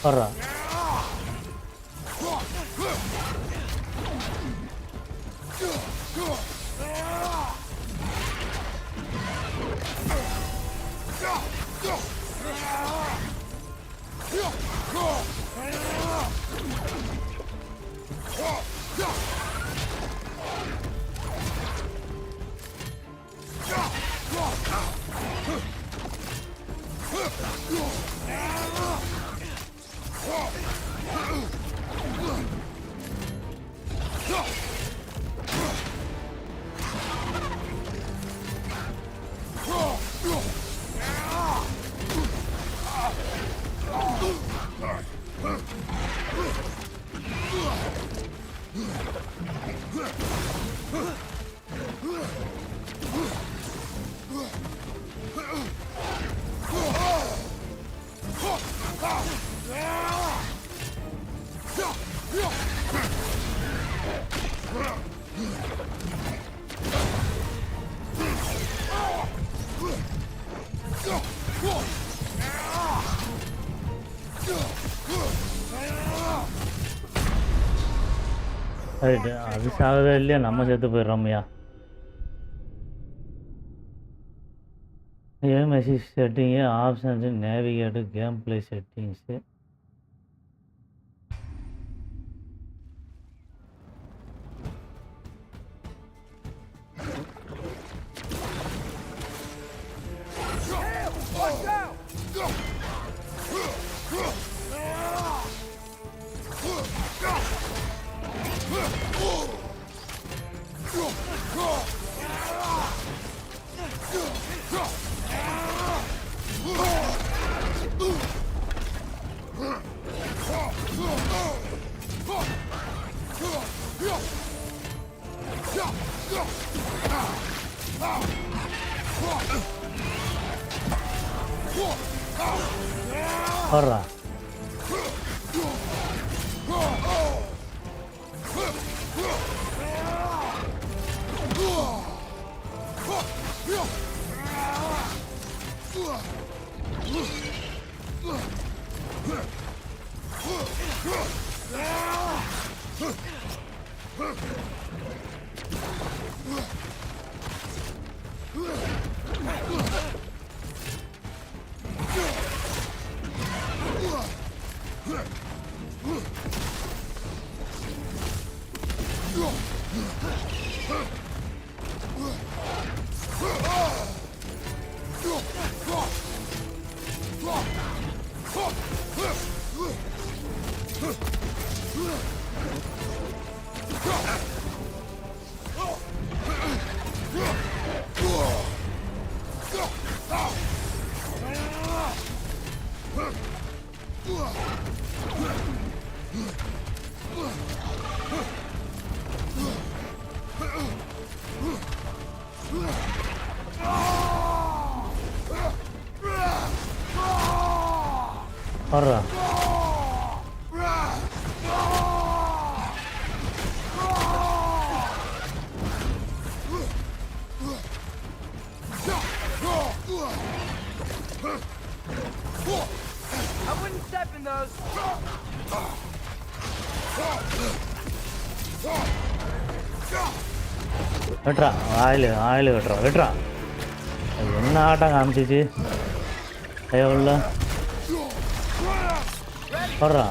வர்றா ரைட்டு அது சாகவே இல்லையா நம்ம செத்து போயிடுறோம்யா game assist setting options navigate game play settings வர்றா வர்றா I wouldn't step in those. வெட்டுறா ஆயில் வெட்டுறா அது என்ன ஆட்டம் காமிச்சிச்சு உள்ள வர்றா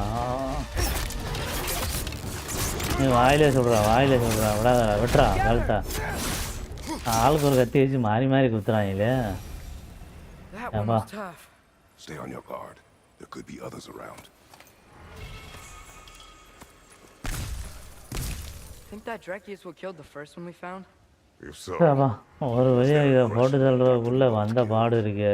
நீ வாயிலே சொல்கிறா விடாதடா வெட்டுறா கழுத்தா ஆளுக்கு ஒரு கத்தி வச்சு மாறி குத்துறாங்களே That one was tough. Stay on your guard. There could be others around. Think that Dreki is what killed the first one we found? If so, ஒரு வழியாக இதை போட்டு தள்ளுறதுக்குள்ளே வந்த பாடு இருக்கு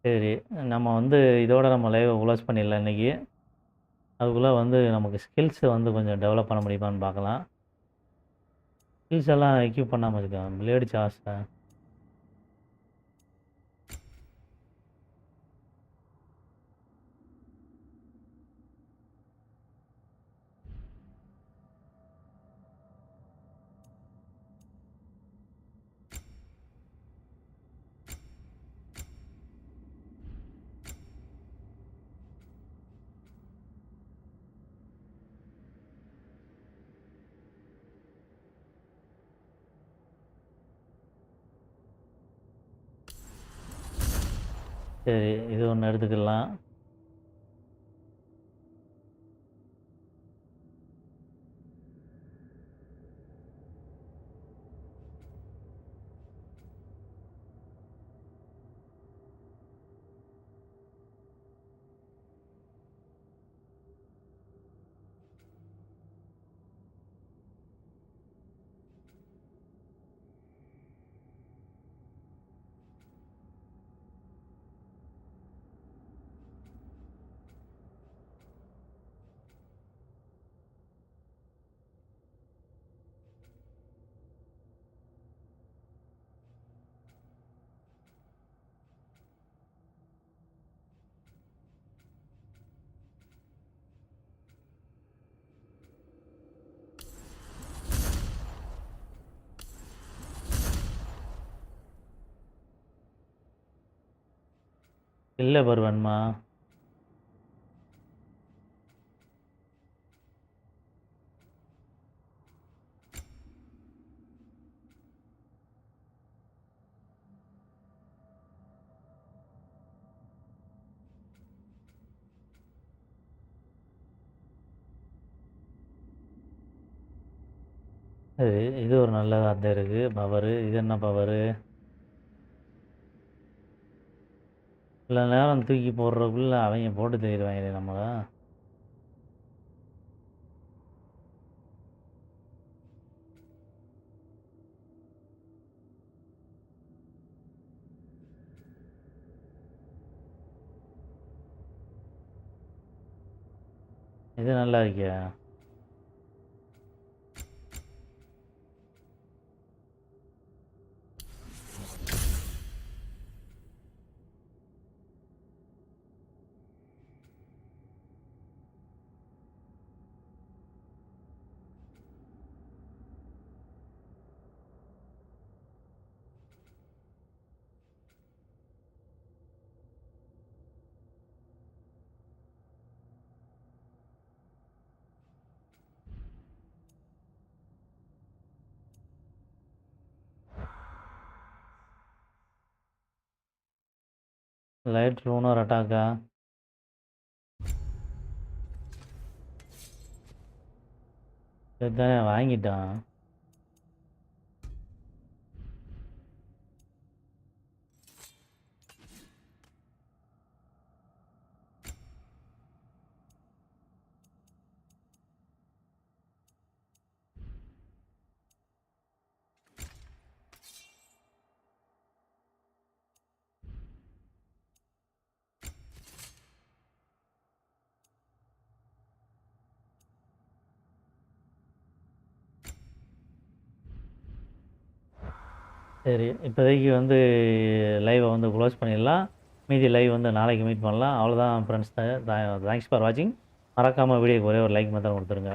சரி நம்ம இதோட நம்ம லைவை க்ளோஸ் பண்ணிடலாம் இன்றைக்கி அதுக்குள்ளே நமக்கு ஸ்கில்ஸை கொஞ்சம் டெவலப் பண்ண முடியுமான்னு பார்க்கலாம் ஸ்கில்ஸ் எல்லாம் எக்யூப் பண்ணாமல் இருக்கேன் பிளேடு சாஸை சரி இது ஒன்று எடுத்துக்கலாம் இல்லை பருவன்மா. இது ஒரு நல்லதாக தான் இருக்குது பவரு. இது என்ன பவரு? இவ்வளோ நேரம் தூக்கி போடுறதுக்குள்ள அவங்க போட்டு தெரியுவாங்களே நம்மள. இது நல்லா இருக்கியா? லைட் லூனர் அட்டாக்கா? இதுதானே வாங்கிட்டான். சரி, இப்போதைக்கு வந்து லைவை வந்து க்ளோஸ் பண்ணிடலாம். மீதி லைவ் வந்து நாளைக்கு மீட் பண்ணலாம். அவ்வளோதான் ஃப்ரெண்ட்ஸ். தேங்க்ஸ் ஃபார் வாட்சிங். மறக்காமல் வீடியோக்கு ஒரே ஒரு லைக் மட்டும் கொடுத்துருங்க.